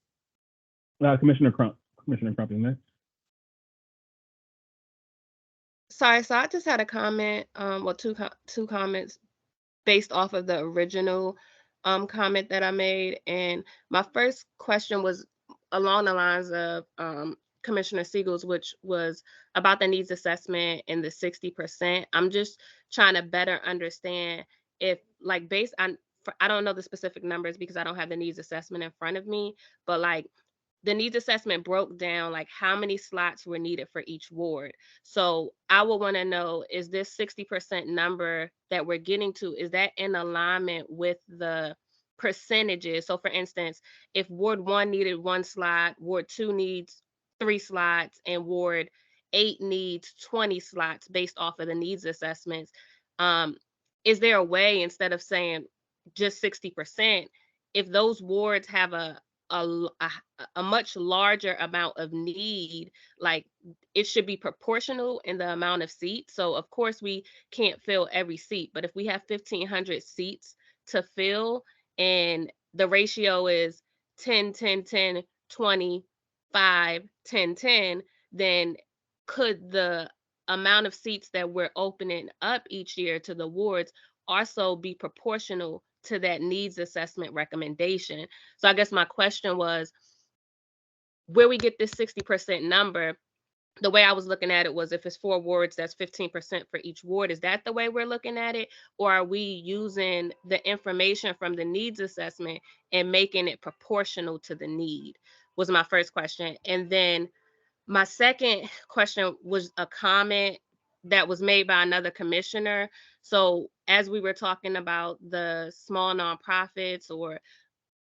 Commissioner Crump. Commissioner Crump is next. Sorry, so I just had a comment, well, two comments based off of the original comment that I made. And my first question was along the lines of Commissioner Siegel's, which was about the needs assessment and the 60%. I'm just trying to better understand if, like, based on, I don't know the specific numbers because I don't have the needs assessment in front of me, but like the needs assessment broke down like how many slots were needed for each ward. So I would want to know, is this 60% number that we're getting to, is that in alignment with the percentages? So for instance, if Ward 1 needed 1 slot, Ward 2 needs 3 slots, and Ward 8 needs 20 slots based off of the needs assessments, is there a way, instead of saying just 60%, if those wards have a much larger amount of need, like it should be proportional in the amount of seats? So of course we can't fill every seat, but if we have 1,500 seats to fill and the ratio is 10, 10, 10, 20, 5, 10, 10, then could the amount of seats that we're opening up each year to the wards also be proportional to that needs assessment recommendation? So I guess my question was, where we get this 60% number, the way I was looking at it was, if it's 4 wards, that's 15% for each ward. Is that the way we're looking at it? Or are we using the information from the needs assessment and making it proportional to the need? Was my first question. And then my second question was a comment that was made by another commissioner. So as we were talking about the small nonprofits or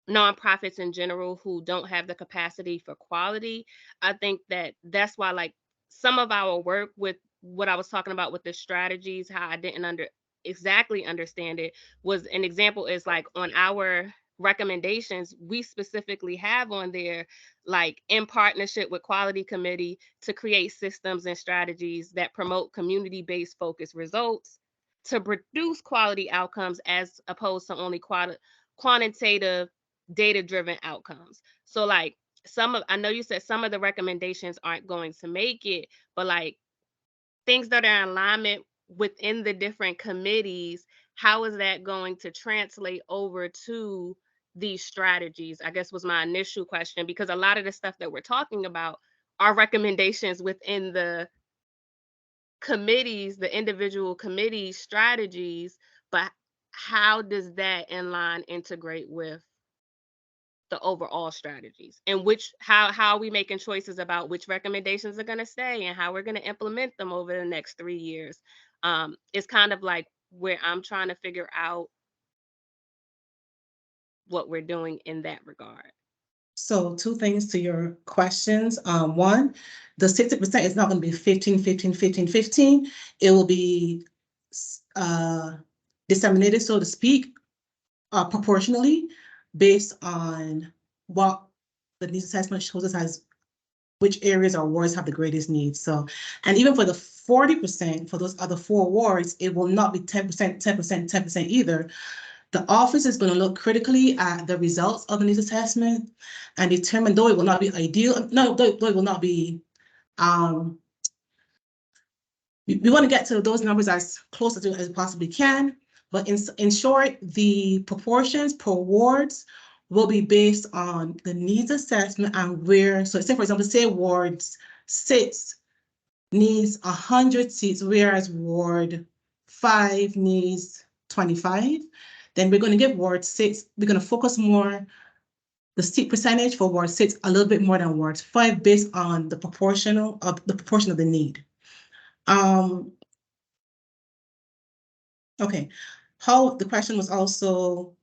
nonprofits in general who don't have the capacity for quality, I think that that's why, like, some of our work with what I was talking about with the strategies, how I didn't exactly understand it, was an example is like on our recommendations, we specifically have on there, like, in partnership with quality committee to create systems and strategies that promote community-based focused results to produce quality outcomes as opposed to only quantitative data-driven outcomes. So like I know you said some of the recommendations aren't going to make it, but like things that are in alignment within the different committees, how is that going to translate over to these strategies? I guess was my initial question, because a lot of the stuff that we're talking about are recommendations within the committees, the individual committee strategies, but how does that in line integrate with the overall strategies, and how are we making choices about which recommendations are going to stay and how we're going to implement them over the next 3 years? It's kind of like where I'm trying to figure out what we're doing in that regard. So 2 things to your questions. One, the 60% is not going to be 15, 15, 15, 15. It will be disseminated, so to speak, proportionally based on what the needs assessment shows us as which areas or wards have the greatest needs. So, and even for the 40%, for those other 4 wards, it will not be 10%, 10%, 10% either. The office is going to look critically at the results of the needs assessment and determine, though it will not be ideal, though it will not be, we want to get to those numbers as close as we possibly can, But in short, the proportions per wards will be based on the needs assessment and where, so say for example, say Ward 6 needs 100 seats, whereas Ward 5 needs 25. Then we're going to give Ward 6, we're going to focus more the seat percentage for Ward 6 a little bit more than Ward 5 based on the proportion of the need. Okay, how the question was also,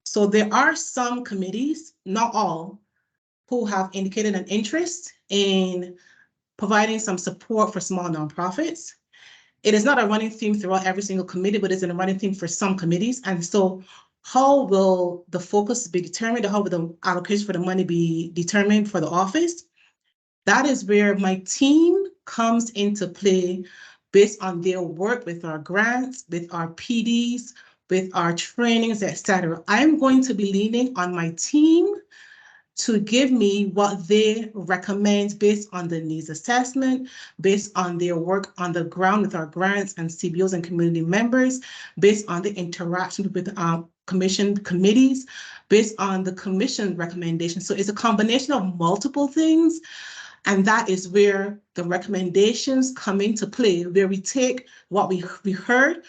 so there are some committees, not all, who have indicated an interest in providing some support for small nonprofits. It is not a running theme throughout every single committee, but it's a running theme for some committees. And so how will the focus be determined, or how will the allocation for the money be determined for the office? That is where my team comes into play based on their work with our grants, with our PDs, with our trainings, etc. I'm going to be leaning on my team to give me what they recommend based on the needs assessment, based on their work on the ground with our grants and CBOs and community members, based on the interaction with commission committees, based on the commission recommendations. So it's a combination of multiple things. And that is where the recommendations come into play, where we take what we heard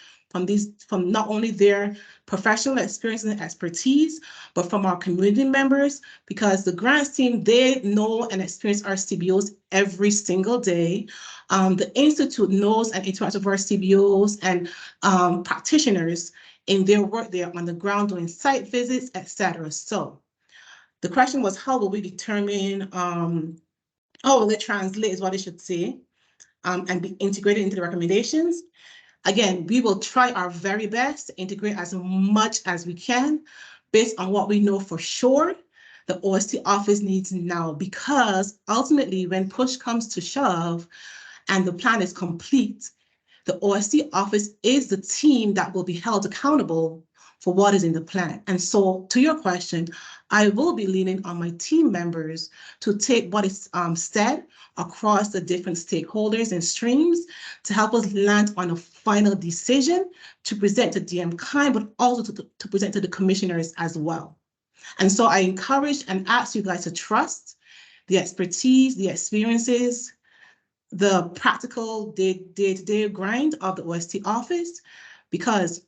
from not only their professional experience and expertise, but from our community members, because the grants team, they know and experience our CBOs every single day. The Institute knows and interacts with our CBOs and practitioners in their work there on the ground doing site visits, etc. So the question was, how will we determine, how will it translate is what I should say, and be integrated into the recommendations? Again, we will try our very best to integrate as much as we can based on what we know for sure the OST office needs now, because ultimately when push comes to shove and the plan is complete, the OST office is the team that will be held accountable for what is in the plan. And so to your question, I will be leaning on my team members to take what is said across the different stakeholders and streams to help us land on a final decision to present to DM Kind, but also to present to the commissioners as well. And so I encourage and ask you guys to trust the expertise, the experiences, the practical day-to-day grind of the OST office, because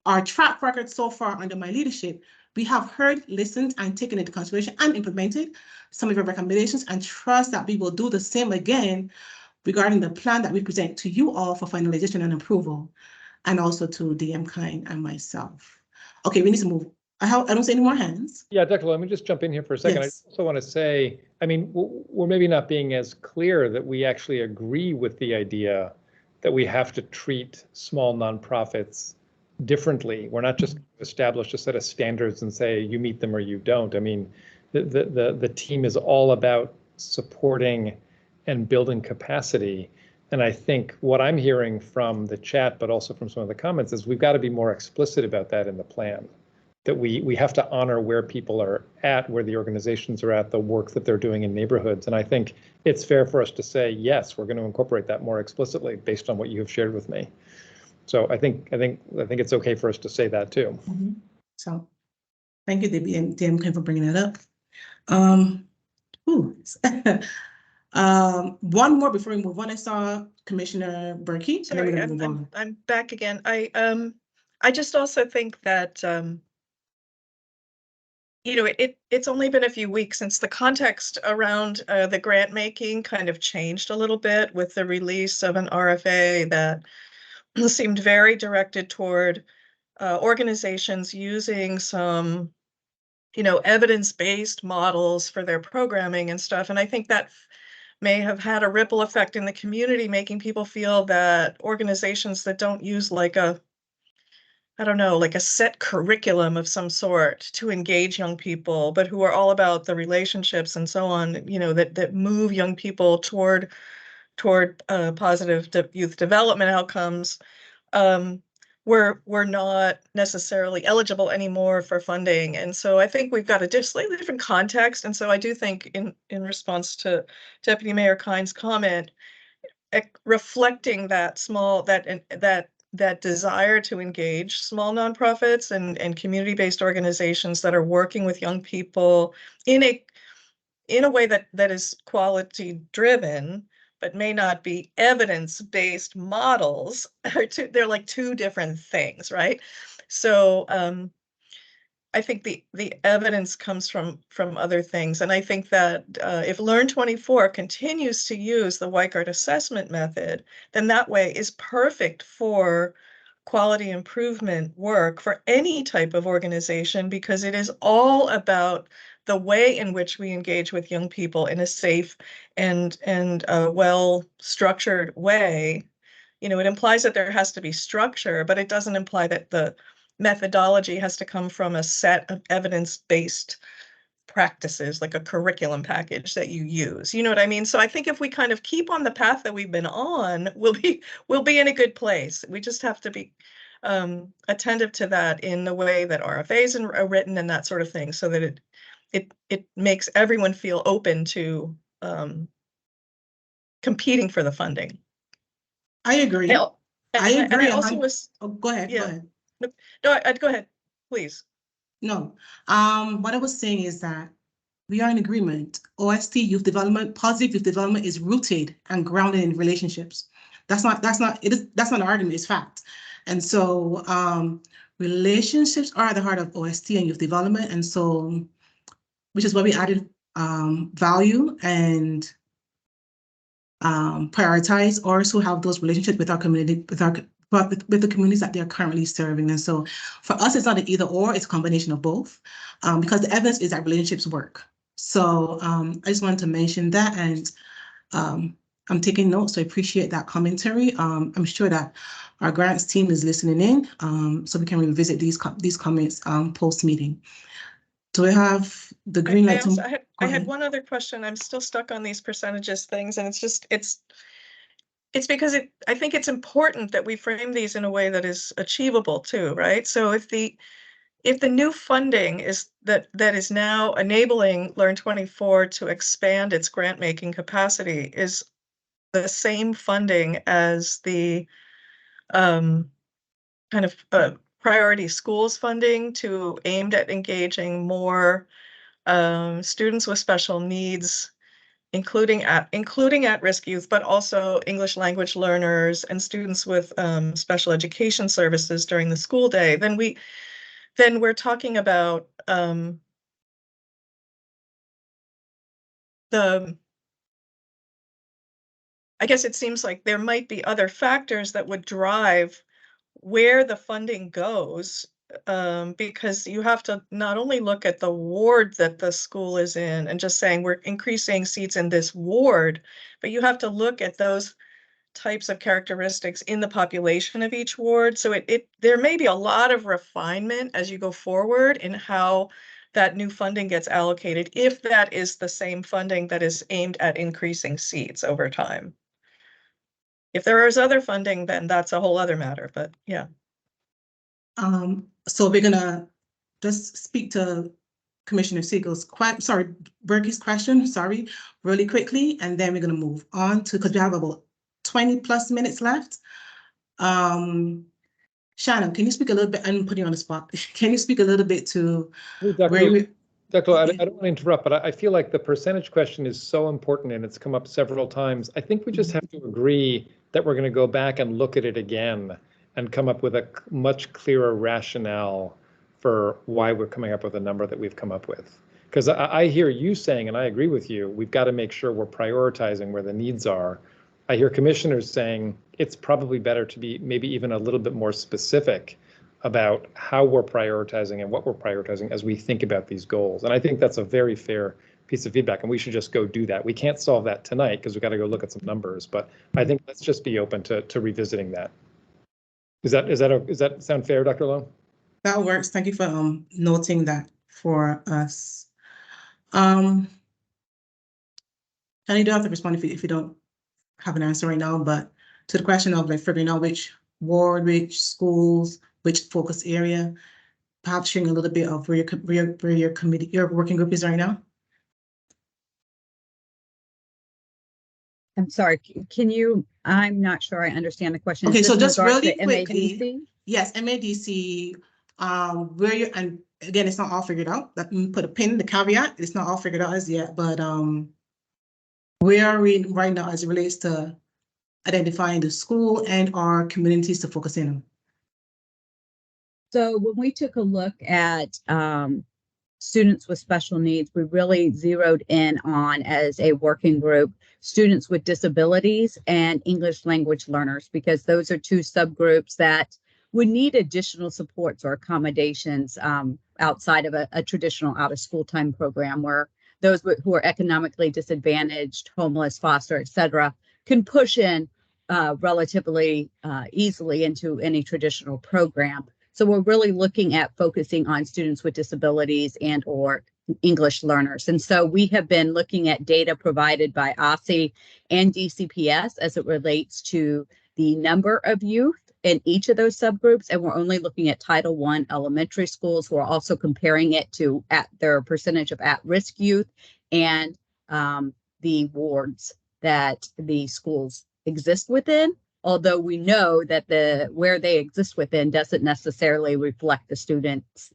our track record so far under my leadership, we have heard, listened, and taken into consideration and implemented some of your recommendations, and trust that we will do the same again regarding the plan that we present to you all for finalization and approval, and also to DM Kind and myself. Okay, we need to move. I don't see any more hands. Yeah, Dr. Let me just jump in here for a second. Yes. I also want to say, I mean, we're maybe not being as clear that we actually agree with the idea that we have to treat small nonprofits differently. We're not just establish a set of standards and say you meet them or you don't. I mean, the team is all about supporting and building capacity. And I think what I'm hearing from the chat, but also from some of the comments, is we've got to be more explicit about that in the plan. That we have to honor where people are at, where the organizations are at, the work that they're doing in neighborhoods. And I think it's fair for us to say, yes, we're going to incorporate that more explicitly based on what you have shared with me. So I think it's okay for us to say that too. Mm-hmm. So thank you, DM Kind, for bringing that up. One more before we move on. I saw Commissioner Berkey. Sorry, I'm back again. I just also think that you know, it's only been a few weeks since the context around the grant making kind of changed a little bit with the release of an RFA that seemed very directed toward organizations using some, you know, evidence-based models for their programming and stuff. And I think that may have had a ripple effect in the community, making people feel that organizations that don't use like a, I don't know, like a set curriculum of some sort to engage young people, but who are all about the relationships and so on, you know, that move young people toward positive youth development outcomes, we're not necessarily eligible anymore for funding. And so I think we've got a slightly different context. And so I do think in response to Deputy Mayor Kind's comment, reflecting that that desire to engage small nonprofits and community-based organizations that are working with young people in a way that is quality driven, but may not be evidence-based models. They're like two different things, right? So I think the evidence comes from other things, and I think that if Learn 24 continues to use the Weichert assessment method, then that way is perfect for quality improvement work for any type of organization, because it is all about the way in which we engage with young people in a safe and well-structured way. You know, it implies that there has to be structure, but it doesn't imply that the methodology has to come from a set of evidence-based practices, like a curriculum package that you use. You know what I mean? So I think if we kind of keep on the path that we've been on, we'll be in a good place. We just have to be attentive to that in the way that RFAs are written and that sort of thing, so that it makes everyone feel open to competing for the funding. I agree. I agree. And I also was. Oh, go ahead. Yeah. Go ahead. No, go ahead, please. No. What I was saying is that we are in agreement. OST youth development, positive youth development, is rooted and grounded in relationships. That's not an argument, it's fact. And so relationships are at the heart of OST and youth development. And so, which is why we added value and prioritize also have those relationships with our community, with the communities that they're currently serving. And so for us, it's not an either or, it's a combination of both, because the evidence is that relationships work. So I just wanted to mention that, and I'm taking notes, so I appreciate that commentary. I'm sure that our grants team is listening in, so we can revisit these comments post-meeting. Do we have the green light? I had one other question. I'm still stuck on these percentages things, and it's because I think it's important that we frame these in a way that is achievable too, right? So if the new funding is that is now enabling Learn 24 to expand its grant making capacity is the same funding as the kind of priority schools funding aimed at engaging more students with special needs, including at-risk youth, but also English language learners and students with special education services during the school day, then we're talking about I guess it seems like there might be other factors that would drive where the funding goes, because you have to not only look at the ward that the school is in and just saying we're increasing seats in this ward, but you have to look at those types of characteristics in the population of each ward. So there may be a lot of refinement as you go forward in how that new funding gets allocated, if that is the same funding that is aimed at increasing seats over time. If there is other funding, then that's a whole other matter, but yeah. So we're gonna just speak to Commissioner Siegel's Berkey's question, really quickly, and then we're gonna move on to, because we have about 20 plus minutes left. Shannon, can you speak a little bit? I'm putting you on the spot. Can you speak a little bit to Dr. I don't want to interrupt, but I feel like the percentage question is so important, and it's come up several times. I think we just have to agree that we're going to go back and look at it again and come up with a much clearer rationale for why we're coming up with a number that we've come up with. Because I hear you saying, and I agree with you, we've got to make sure we're prioritizing where the needs are. I hear commissioners saying it's probably better to be maybe even a little bit more specific about how we're prioritizing and what we're prioritizing as we think about these goals. And I think that's a very fair piece of feedback, and we should just go do that. We can't solve that tonight because we've got to go look at some numbers, but I think let's just be open to revisiting that. Does that sound fair, Dr. Lowe? That works. Thank you for noting that for us. And you don't have to respond if you don't have an answer right now, but to the question of like figuring out which ward, which schools, which focus area, perhaps sharing a little bit of where your working group is right now. I'm sorry, can you, I'm not sure I understand the question. Okay, Is so this in just regards really to quickly, MADC? yes, MADC, where you, and again, it's not all figured out. Let me put a pin in the caveat. It's not all figured out as yet, but where are we right now as it relates to identifying the school and our communities to focus in on? So when we took a look at students with special needs, we really zeroed in on, as a working group, students with disabilities and English language learners, because those are two subgroups that would need additional supports or accommodations outside of a traditional out of school time program, where those who are economically disadvantaged, homeless, foster, et cetera, can push in relatively easily into any traditional program. So we're really looking at focusing on students with disabilities and or English learners. And so we have been looking at data provided by OSSI and DCPS as it relates to the number of youth in each of those subgroups. And we're only looking at Title I elementary schools. We're also comparing it to their percentage of at-risk youth and the wards that the schools exist within. Although we know that where they exist within doesn't necessarily reflect the students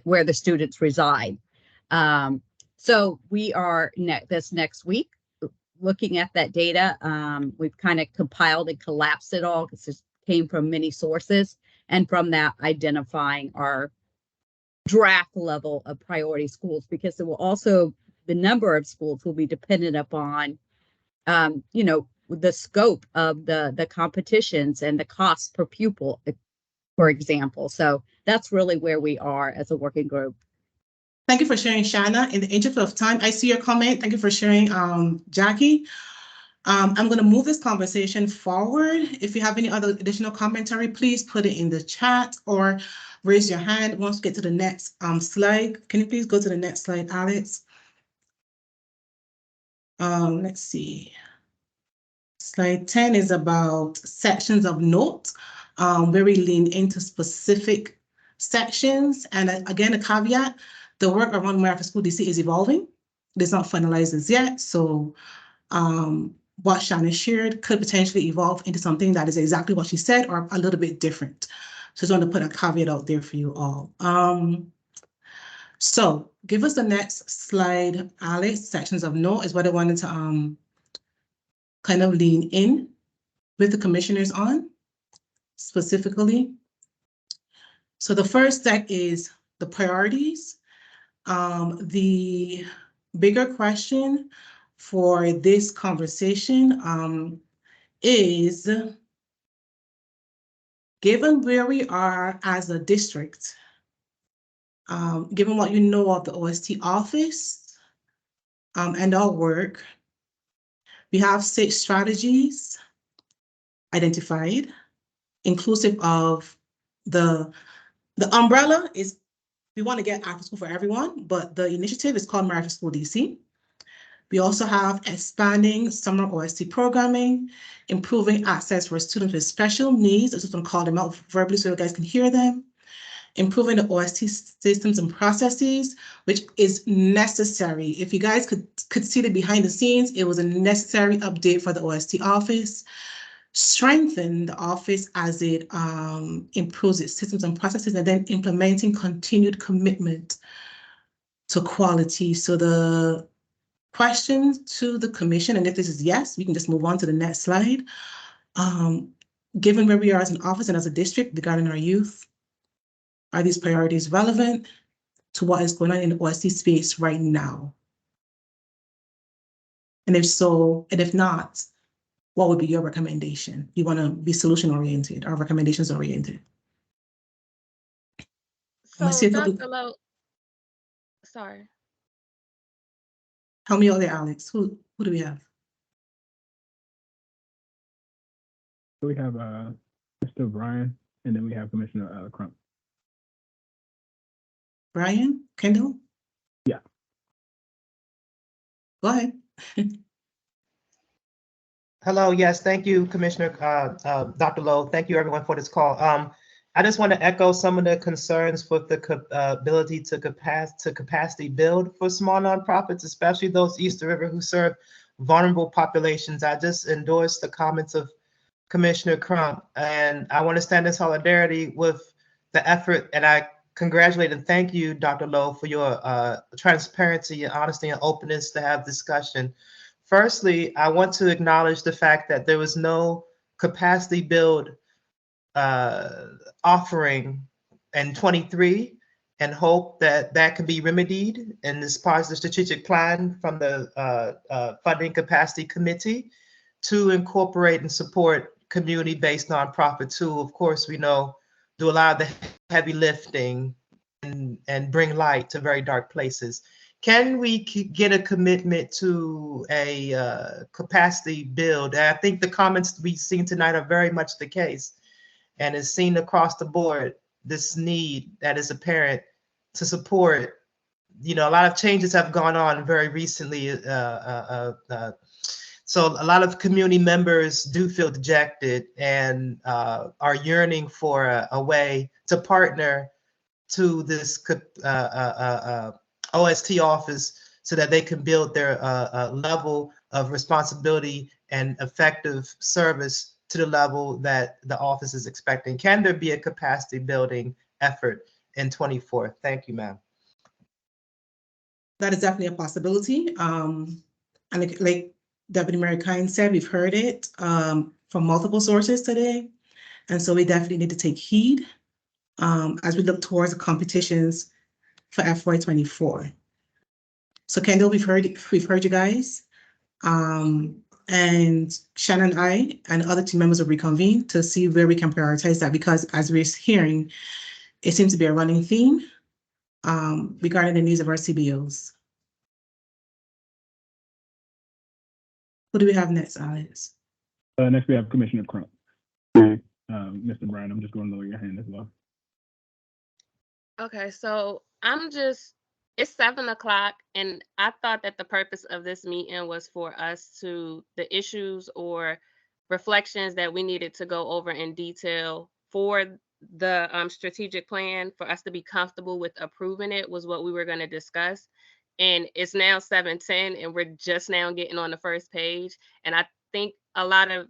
where the students reside. So we are this next week looking at that data. We've kind of compiled and collapsed it all because it came from many sources, and from that identifying our draft level of priority schools, because it will also, the number of schools will be dependent upon the scope of the competitions and the cost per pupil, for example. So that's really where we are as a working group. Thank you for sharing, Shanna. In the interest of time, I see your comment. Thank you for sharing, Jackie. I'm going to move this conversation forward. If you have any other additional commentary, please put it in the chat or raise your hand once we get to the next slide. Can you please go to the next slide, Alex? Let's see. Slide 10 is about sections of note, where we lean into specific sections. And again, a caveat, the work around American School DC is evolving. It's not finalized as yet. So what Shanna shared could potentially evolve into something that is exactly what she said or a little bit different. So I just want to put a caveat out there for you all. So give us the next slide, Alex. Sections of note is what I wanted to kind of lean in with the commissioners on specifically. So the first deck is the priorities. The bigger question for this conversation is, given where we are as a district, given what you know of the OST office and our work, we have 6 strategies identified, inclusive of the umbrella is, we want to get after school for everyone, but the initiative is called After School DC. We also have expanding summer OST programming, improving access for students with special needs. I just want to call them out verbally so you guys can hear them. Improving the OST systems and processes, which is necessary. If you guys could see the behind the scenes, it was a necessary update for the OST office. Strengthen the office as it improves its systems and processes, and then implementing continued commitment to quality. So the questions to the commission, and if this is yes, we can just move on to the next slide. Given where we are as an office and as a district regarding our youth, are these priorities relevant to what is going on in the OST space right now? And if so, and if not, what would be your recommendation? You want to be solution-oriented or recommendations-oriented? So, Dr. Lowe, sorry. Help me out there, Alex. Who do we have? We have Mr. Brian, and then we have Commissioner Crump. Brian, Kendall? Yeah. Go ahead. Hello, yes, thank you, Commissioner Dr. Lowe. Thank you, everyone, for this call. I just want to echo some of the concerns with the ability to capacity build for small nonprofits, especially those East River who serve vulnerable populations. I just endorse the comments of Commissioner Crump, and I want to stand in solidarity with the effort, and I congratulate and thank you, Dr. Lowe, for your transparency, honesty, and openness to have discussion. Firstly, I want to acknowledge the fact that there was no capacity build offering in 23, and hope that that can be remedied in this part of the strategic plan from the Funding Capacity Committee to incorporate and support community-based nonprofits who, of course, we know do a lot of the heavy lifting and bring light to very dark places. Can we get a commitment to a capacity build? And I think the comments we've seen tonight are very much the case, and is seen across the board, this need that is apparent to support. You know, a lot of changes have gone on very recently. So a lot of community members do feel dejected and are yearning for a way to partner to this OST office so that they can build their level of responsibility and effective service to the level that the office is expecting. Can there be a capacity building effort in 24? Thank you, ma'am. That is definitely a possibility. And like Deputy Mayor Kine said, we've heard it from multiple sources today. And so we definitely need to take heed as we look towards the competitions for FY24. So Kendall, we've heard you guys. And Shannon and I and other team members will reconvene to see where we can prioritize that, because as we're hearing, it seems to be a running theme regarding the needs of our CBOs. Who do we have next, Alex? Next we have Commissioner Crump. Mr. Bryan, I'm just going to lower your hand as well. Okay, so it's 7 o'clock, and I thought that the purpose of this meeting was for us the issues or reflections that we needed to go over in detail for the strategic plan, for us to be comfortable with approving it, was what we were going to discuss. And it's now 7:10, and we're just now getting on the first page. And I think a lot of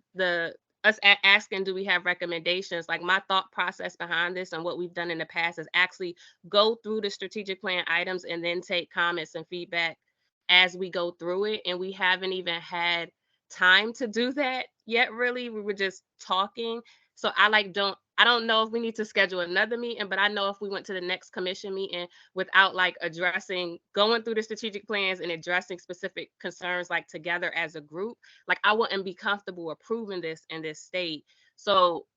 us asking, do we have recommendations? Like, my thought process behind this and what we've done in the past is actually go through the strategic plan items and then take comments and feedback as we go through it. And we haven't even had time to do that yet, really. We were just talking. So I don't know if we need to schedule another meeting, but I know if we went to the next commission meeting without going through the strategic plans and addressing specific concerns like together as a group, like I wouldn't be comfortable approving this in this state. So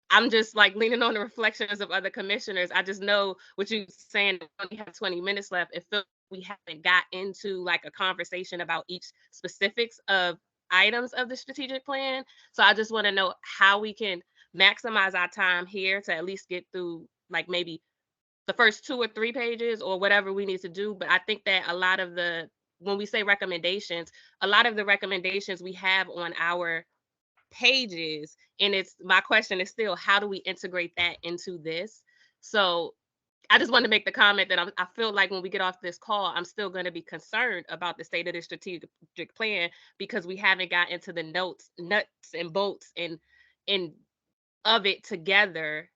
I'm just like leaning on the reflections of other commissioners. I just know what you're saying, we only have 20 minutes left. It feels like we haven't got into like a conversation about each specifics of items of the strategic plan. So I just want to know how we can maximize our time here to at least get through like maybe the first 2 or 3 pages or whatever we need to do. But I think that when we say recommendations, a lot of the recommendations we have on our pages, and my question is still, how do we integrate that into this? So I just wanted to make the comment that I feel like when we get off this call, I'm still going to be concerned about the state of the strategic plan, because we haven't got into the nuts and bolts and of it together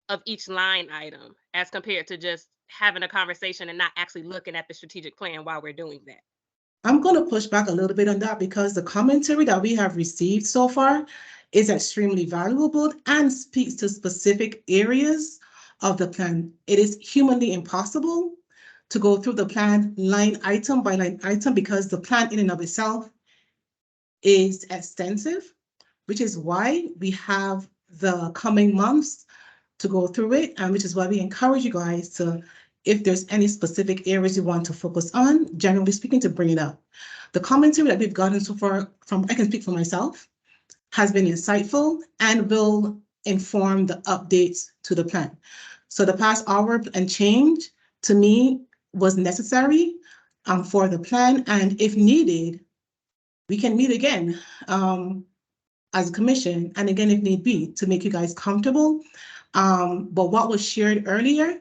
of each line item, as compared to just having a conversation and not actually looking at the strategic plan while we're doing that. I'm going to push back a little bit on that, because the commentary that we have received so far is extremely valuable and speaks to specific areas of the plan. It is humanly impossible to go through the plan line item by line item, because the plan in and of itself is extensive, which is why we have the coming months to go through it, and which is why we encourage you guys to, if there's any specific areas you want to focus on, generally speaking, to bring it up. The commentary that we've gotten so far I can speak for myself, has been insightful and will inform the updates to the plan. So the past hour and change, to me, was necessary for the plan, and if needed, we can meet again as a commission, and again, if need be, to make you guys comfortable. But what was shared earlier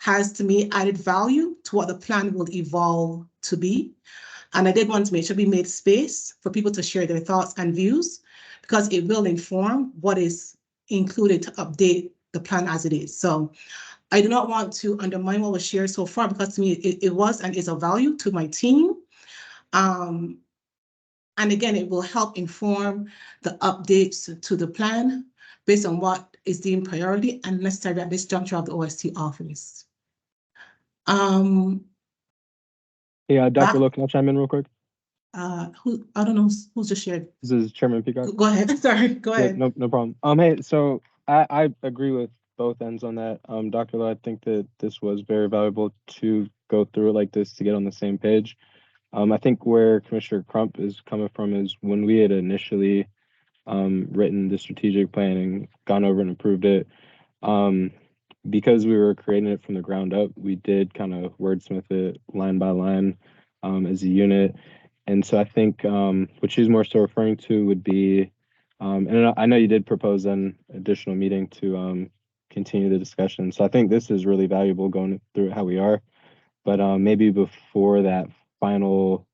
has, to me, added value to what the plan will evolve to be. And I did want to make sure we made space for people to share their thoughts and views, because it will inform what is included to update the plan as it is. So I do not want to undermine what was shared so far, because to me, it was and is of value to my team. And again, it will help inform the updates to the plan based on what is deemed priority and necessary at this juncture of the OST office. Yeah, Dr. Lowe, can I chime in real quick? I don't know who's just shared. This is Chairman Peacock. Go ahead. Sorry, go ahead. No problem. Hey, so I agree with both ends on that. Dr. Lowe, I think that this was very valuable to go through it like this to get on the same page. I think where Commissioner Crump is coming from is when we had initially written the strategic plan and gone over and approved it, because we were creating it from the ground up, we did kind of wordsmith it line by line as a unit. And so I think what she's more so referring to would be, and I know you did propose an additional meeting to continue the discussion. So I think this is really valuable going through how we are. But maybe before that final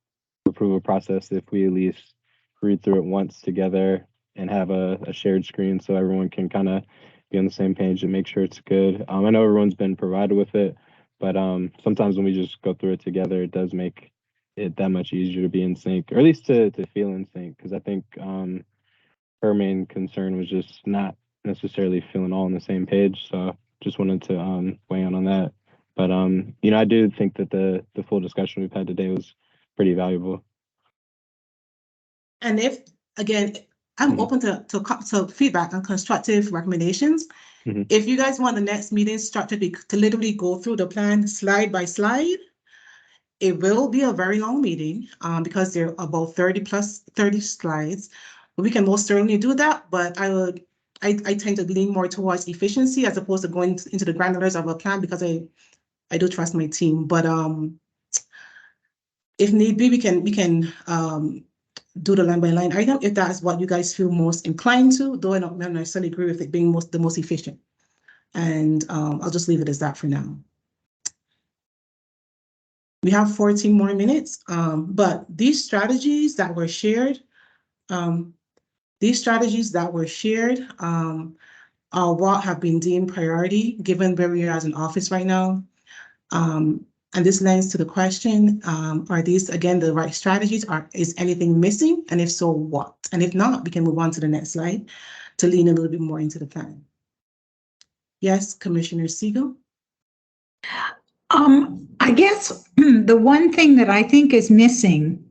approval process, if we at least read through it once together and have a shared screen so everyone can kind of be on the same page and make sure it's good. I know everyone's been provided with it, but sometimes when we just go through it together, it does make it that much easier to be in sync, or at least to feel in sync, because I think her main concern was just not necessarily feeling all on the same page. So just wanted to weigh in on that. But I do think that the full discussion we've had today was pretty valuable. And if, again, I'm open to feedback and constructive recommendations. If you guys want the next meeting structure to literally go through the plan slide by slide, it will be a very long meeting because there are about 30 slides. We can most certainly do that, but I tend to lean more towards efficiency as opposed to going into the granulars of a plan, because I do trust my team. But if need be, we can do the line by line item if that is what you guys feel most inclined to, though I don't necessarily agree with it being the most efficient. And I'll just leave it as that for now. We have 14 more minutes, but these strategies that were shared, are what have been deemed priority given where we are as an office right now. And this lends to the question, are these, again, the right strategies? Is anything missing? And if so, what? And if not, we can move on to the next slide to lean a little bit more into the plan. Yes, Commissioner Siegel? I guess the one thing that I think is missing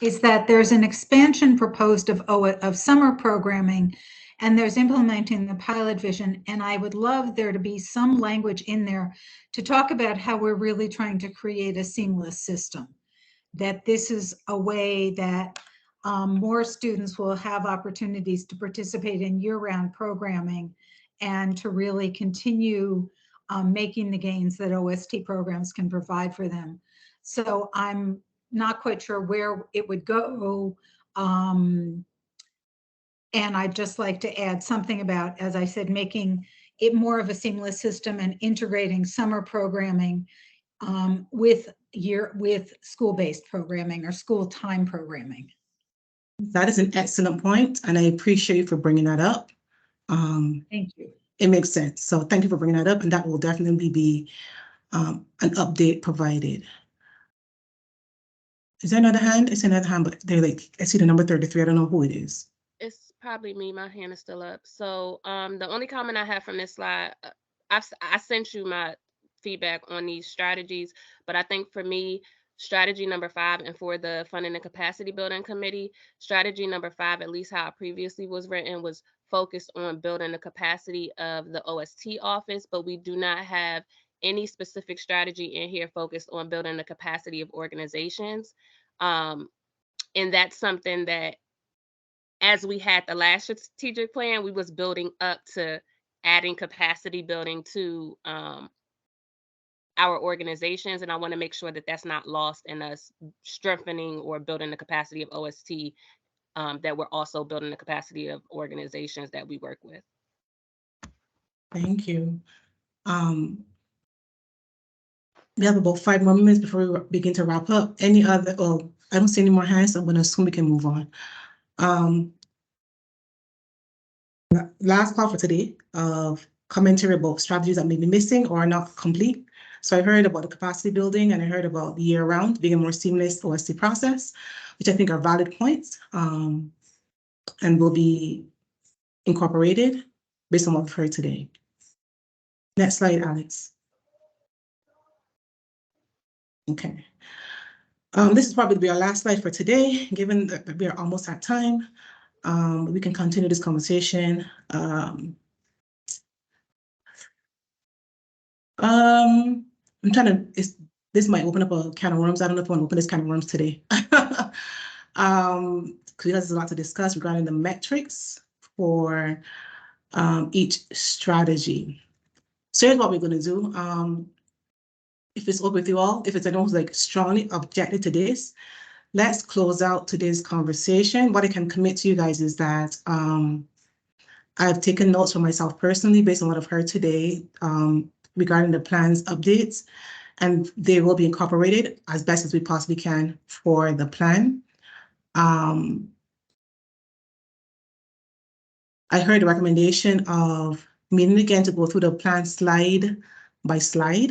is that there's an expansion proposed of summer programming, and there's implementing the pilot vision. And I would love there to be some language in there to talk about how we're really trying to create a seamless system, that this is a way that more students will have opportunities to participate in year-round programming and to really continue making the gains that OST programs can provide for them. So I'm not quite sure where it would go. And I'd just like to add something about, as I said, making it more of a seamless system and integrating summer programming with school-based programming or school time programming. That is an excellent point, and I appreciate you for bringing that up. Thank you. It makes sense. So thank you for bringing that up, and that will definitely be an update provided. Is there another hand? It's another hand, but they're like, I see the number 33. I don't know who it is. It's probably me. My hand is still up. So the only comment I have from this slide, I sent you my feedback on these strategies, but I think for me, strategy number 5, and for the funding and capacity building committee, strategy number 5, at least how it previously was written, was focused on building the capacity of the OST office, but we do not have any specific strategy in here focused on building the capacity of organizations. And that's something that, as we had the last strategic plan, we was building up to adding capacity building to our organizations. And I want to make sure that that's not lost in us strengthening or building the capacity of OST, that we're also building the capacity of organizations that we work with. Thank you. We have about 5 more minutes before we begin to wrap up. Any other, I don't see any more hands, so I'm going to assume we can move on. Last call for today of commentary about strategies that may be missing or are not complete. So I heard about the capacity building and I heard about year-round being a more seamless OST process, which I think are valid points and will be incorporated based on what we've heard today. Next slide, Alex. Okay. This is probably be our last slide for today, given that we are almost at time. We can continue this conversation. I'm trying to, this might open up a can of worms. I don't know if I want to open this can of worms today. Because there's a lot to discuss regarding the metrics for each strategy. So here's what we're going to do. If it's okay with you all, if it's anyone who's like strongly objected to this, let's close out today's conversation. What I can commit to you guys is that I've taken notes for myself personally based on what I've heard today regarding the plans updates, and they will be incorporated as best as we possibly can for the plan. I heard the recommendation of meeting again to go through the plan slide by slide,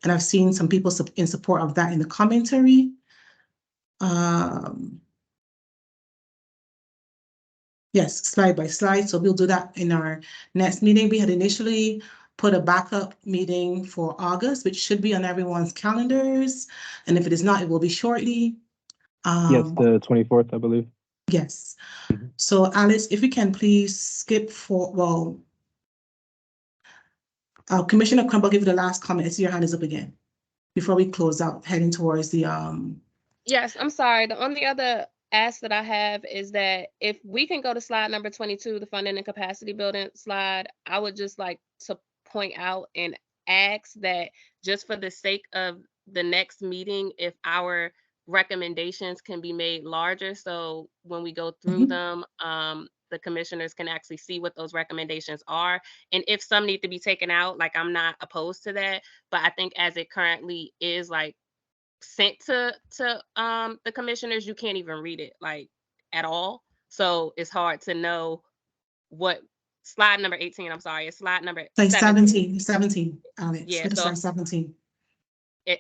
and I've seen some people in support of that in the commentary. Yes, slide by slide. So we'll do that in our next meeting. We had initially put a backup meeting for August, which should be on everyone's calendars. And if it is not, it will be shortly. Yes, the 24th, I believe. Yes. So Alice, if we can please skip for, well, Commissioner Crumble, give you the last comment. I see your hand is up again. Before we close out, heading towards the Yes, I'm sorry. The only other ask that I have is that if we can go to slide number 22, the funding and capacity building slide, I would just like to point out and ask that just for the sake of the next meeting, if our recommendations can be made larger, so when we go through them, the commissioners can actually see what those recommendations are. And if some need to be taken out, like I'm not opposed to that, but I think as it currently is, like sent to the commissioners, you can't even read it like at all. So it's hard to know what slide number 18, I'm sorry, it's slide number like 17. 17, Alex. Yeah, Let's so start 17.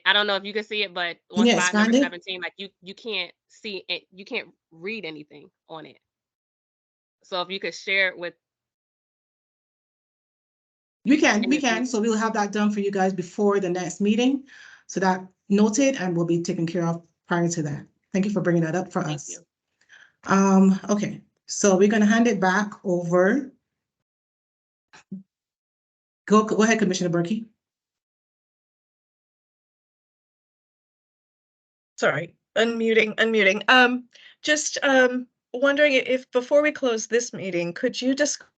I don't know if you can see it, but on Yeah, slide number expand it. 17, like you can't see it, you can't read anything on it. So if you could share it with We can. So we'll have that done for you guys before the next meeting. So that noted and will be taken care of prior to that. Thank you for bringing that up for us. you. Okay, so we're gonna hand it back over. Go ahead, Commissioner Berkey. Sorry, unmuting. Just wondering if before we close this meeting, could you describe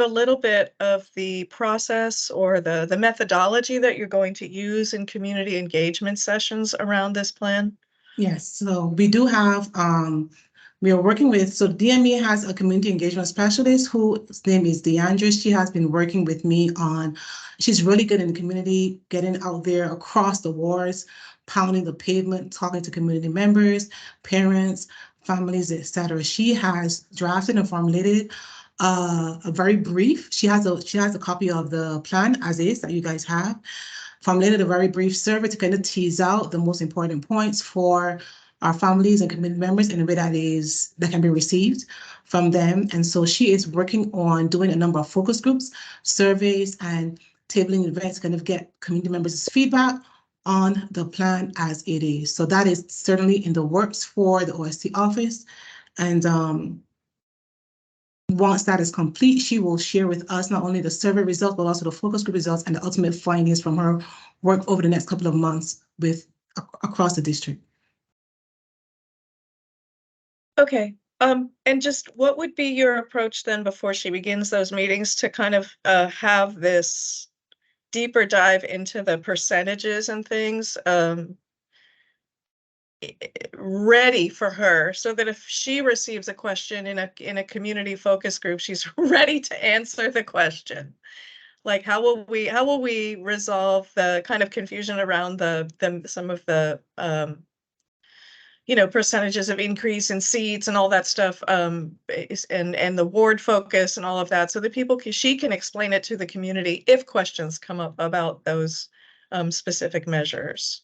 a little bit of the process or the methodology that you're going to use in community engagement sessions around this plan? Yes, so we do have, we are working with, so DME has a community engagement specialist whose name is DeAndre. She has been working with me on, she's really good in the community, getting out there across the wards, pounding the pavement, talking to community members, parents, families, etc. She has drafted and formulated a very brief, she has a copy of the plan as is that you guys have, formulated a very brief survey to kind of tease out the most important points for our families and community members in a way that can be received from them. And so she is working on doing a number of focus groups, surveys, and tabling events to kind of get community members' feedback on the plan as it is. So that is certainly in the works for the OST office. And once that is complete, she will share with us not only the survey results, but also the focus group results and the ultimate findings from her work over the next couple of months across the district. Okay. And just what would be your approach then before she begins those meetings to kind of have this deeper dive into the percentages and things ready for her, so that if she receives a question in a community focus group, she's ready to answer the question? Like, how will we resolve the kind of confusion around some of the percentages of increase in seats and all that stuff, and the ward focus and all of that, so that she can explain it to the community if questions come up about those specific measures.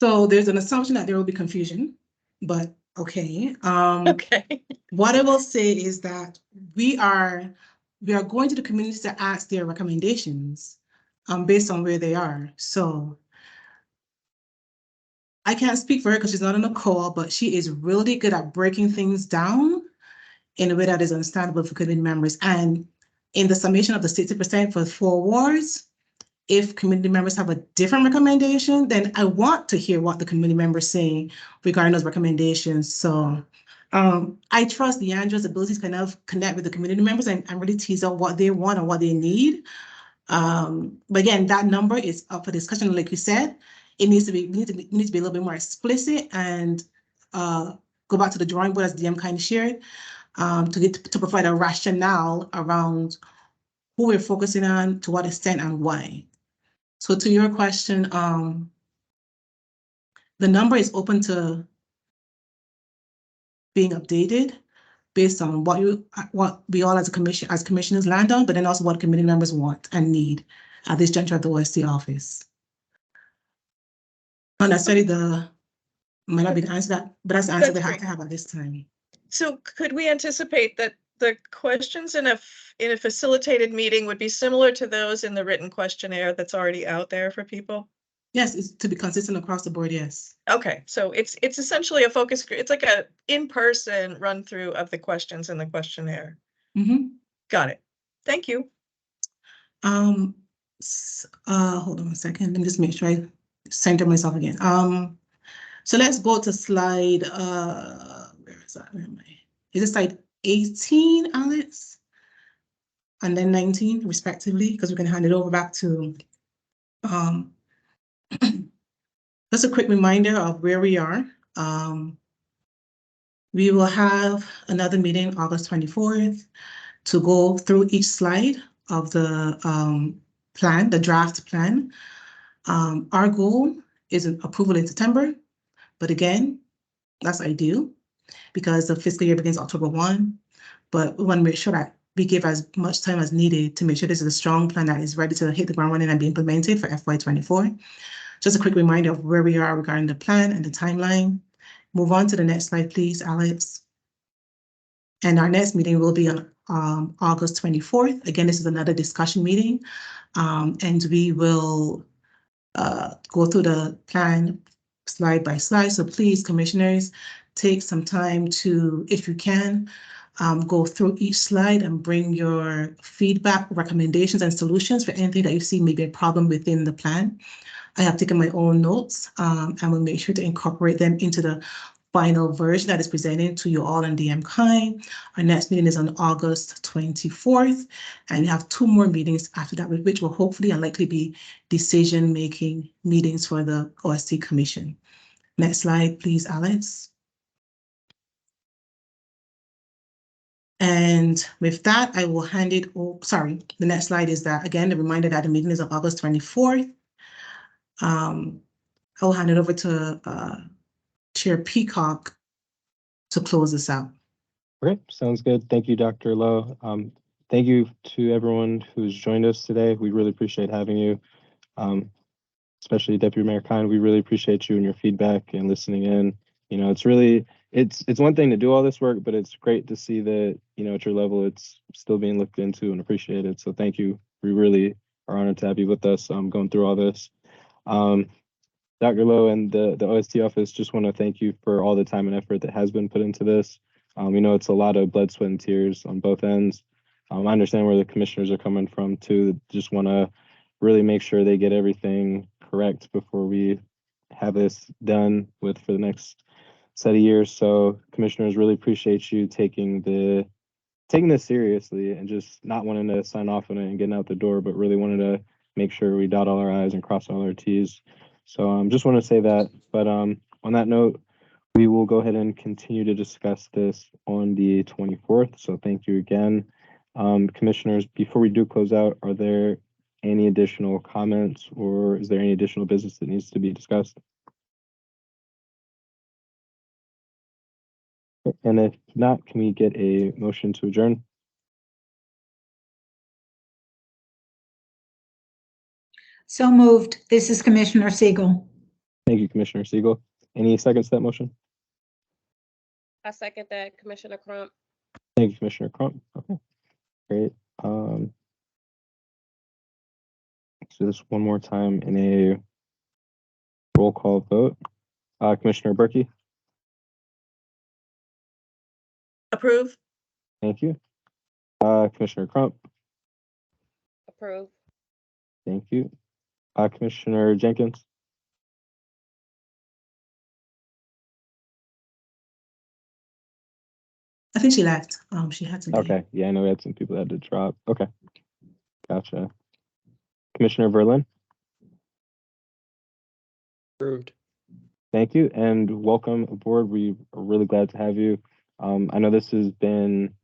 So there's an assumption that there will be confusion, but okay. Okay. What I will say is that we are going to the community to ask their recommendations based on where they are. So I can't speak for her because she's not on the call, but she is really good at breaking things down in a way that is understandable for community members. And in the summation of the 60% for 4 wards, if community members have a different recommendation, then I want to hear what the community members say regarding those recommendations. So I trust Deandra's ability to kind of connect with the community members and really tease out what they want and what they need. But again, that number is up for discussion. Like you said, it needs to be, we need to be a little bit more explicit and go back to the drawing board as DM kind of shared to provide a rationale around who we're focusing on, to what extent and why. So to your question, the number is open to being updated based on what we all as commissioners land on, but then also what committee members want and need at this juncture at the OST office. Not necessarily might not be the answer that, but that's the answer they have to have at this time. So could we anticipate that the questions in a facilitated meeting would be similar to those in the written questionnaire that's already out there for people? Yes, it's to be consistent across the board, yes. Okay, so it's essentially a focus group. It's like a in-person run through of the questions in the questionnaire. Mm-hmm. Got it. Thank you. Hold on one second. Let me just make sure I center myself again. So let's go to slide, where is that? Where am I? Is it slide 18, Alex? And then 19, respectively, because we can hand it over back to, just a quick reminder of where we are. We will have another meeting August 24th to go through each slide of the plan, the draft plan. Our goal is an approval in September, but again, that's ideal because the fiscal year begins October 1, but we want to make sure that we give as much time as needed to make sure this is a strong plan that is ready to hit the ground running and be implemented for FY24. Just a quick reminder of where we are regarding the plan and the timeline. Move on to the next slide, please, Alex. And our next meeting will be on August 24th. Again, this is another discussion meeting, and we will go through the plan slide by slide. So please, commissioners, take some time to, if you can, go through each slide and bring your feedback, recommendations, and solutions for anything that you see may be a problem within the plan. I have taken my own notes and will make sure to incorporate them into the final version that is presented to you all in DM Kind. Our next meeting is on August 24th, and we have 2 more meetings after that, which will hopefully and likely be decision-making meetings for the OST Commission. Next slide, please, Alex. And with that, I will hand it over. Sorry, the next slide is that, again, the reminder that the meeting is on August 24th. I will hand it over to Chair Peacock to close this out. Great, sounds good. Thank you, Dr. Lowe. Thank you to everyone who's joined us today. We really appreciate having you, especially Deputy Mayor Khan. We really appreciate you and your feedback and listening in. You know, it's really, it's one thing to do all this work, but it's great to see that, you know, at your level, it's still being looked into and appreciated. So thank you. We really are honored to have you with us going through all this. Dr. Lowe and the OST office just want to thank you for all the time and effort that has been put into this. We know it's a lot of blood, sweat, and tears on both ends. I understand where the commissioners are coming from too. Just want to really make sure they get everything correct before we have this done for the next set of years. So commissioners, really appreciate you taking this seriously and just not wanting to sign off on it and getting out the door, but really wanted to make sure we dot all our I's and cross all our T's. So just want to say that, but on that note, we will go ahead and continue to discuss this on the 24th. So thank you again. Commissioners, before we do close out, are there any additional comments or is there any additional business that needs to be discussed? And if not, can we get a motion to adjourn? So moved. This is Commissioner Siegel. Thank you, Commissioner Siegel. Any seconds to that motion? I second that, Commissioner Crump. Thank you, Commissioner Crump. Okay, great. So this one more time in a roll call vote. Commissioner Berkey, Approve. thank you. Commissioner Crump, Approve. thank you. Commissioner Jenkins, I think she left. She had to leave. okay. Yeah, I know we had some people that had to drop. Okay, gotcha. Commissioner Verlin, Approved. thank you, and welcome aboard. We are really glad to have you. I know this has been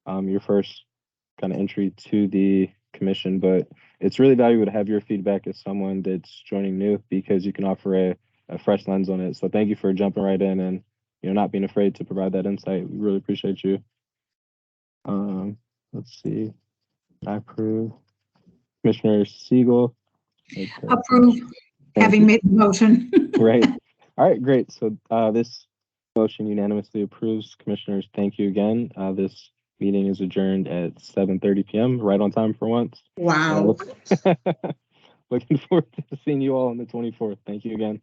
your first kind of entry to the commission, but it's really valuable to have your feedback as someone that's joining new, because you can offer a fresh lens on it. So thank you for jumping right in and not being afraid to provide that insight. We really appreciate you. Let's see. I approve. Commissioner Siegel. Okay. Approve, having made the motion. Right. All right, great. So this motion unanimously approves. Commissioners, thank you again. This meeting is adjourned at 7:30 p.m., right on time for once. Wow. Looking forward to seeing you all on the 24th. Thank you again.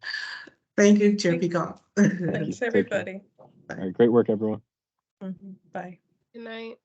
Thank you, Chair Peacock. Thanks, everybody. All right, great work, everyone. Bye. Good night.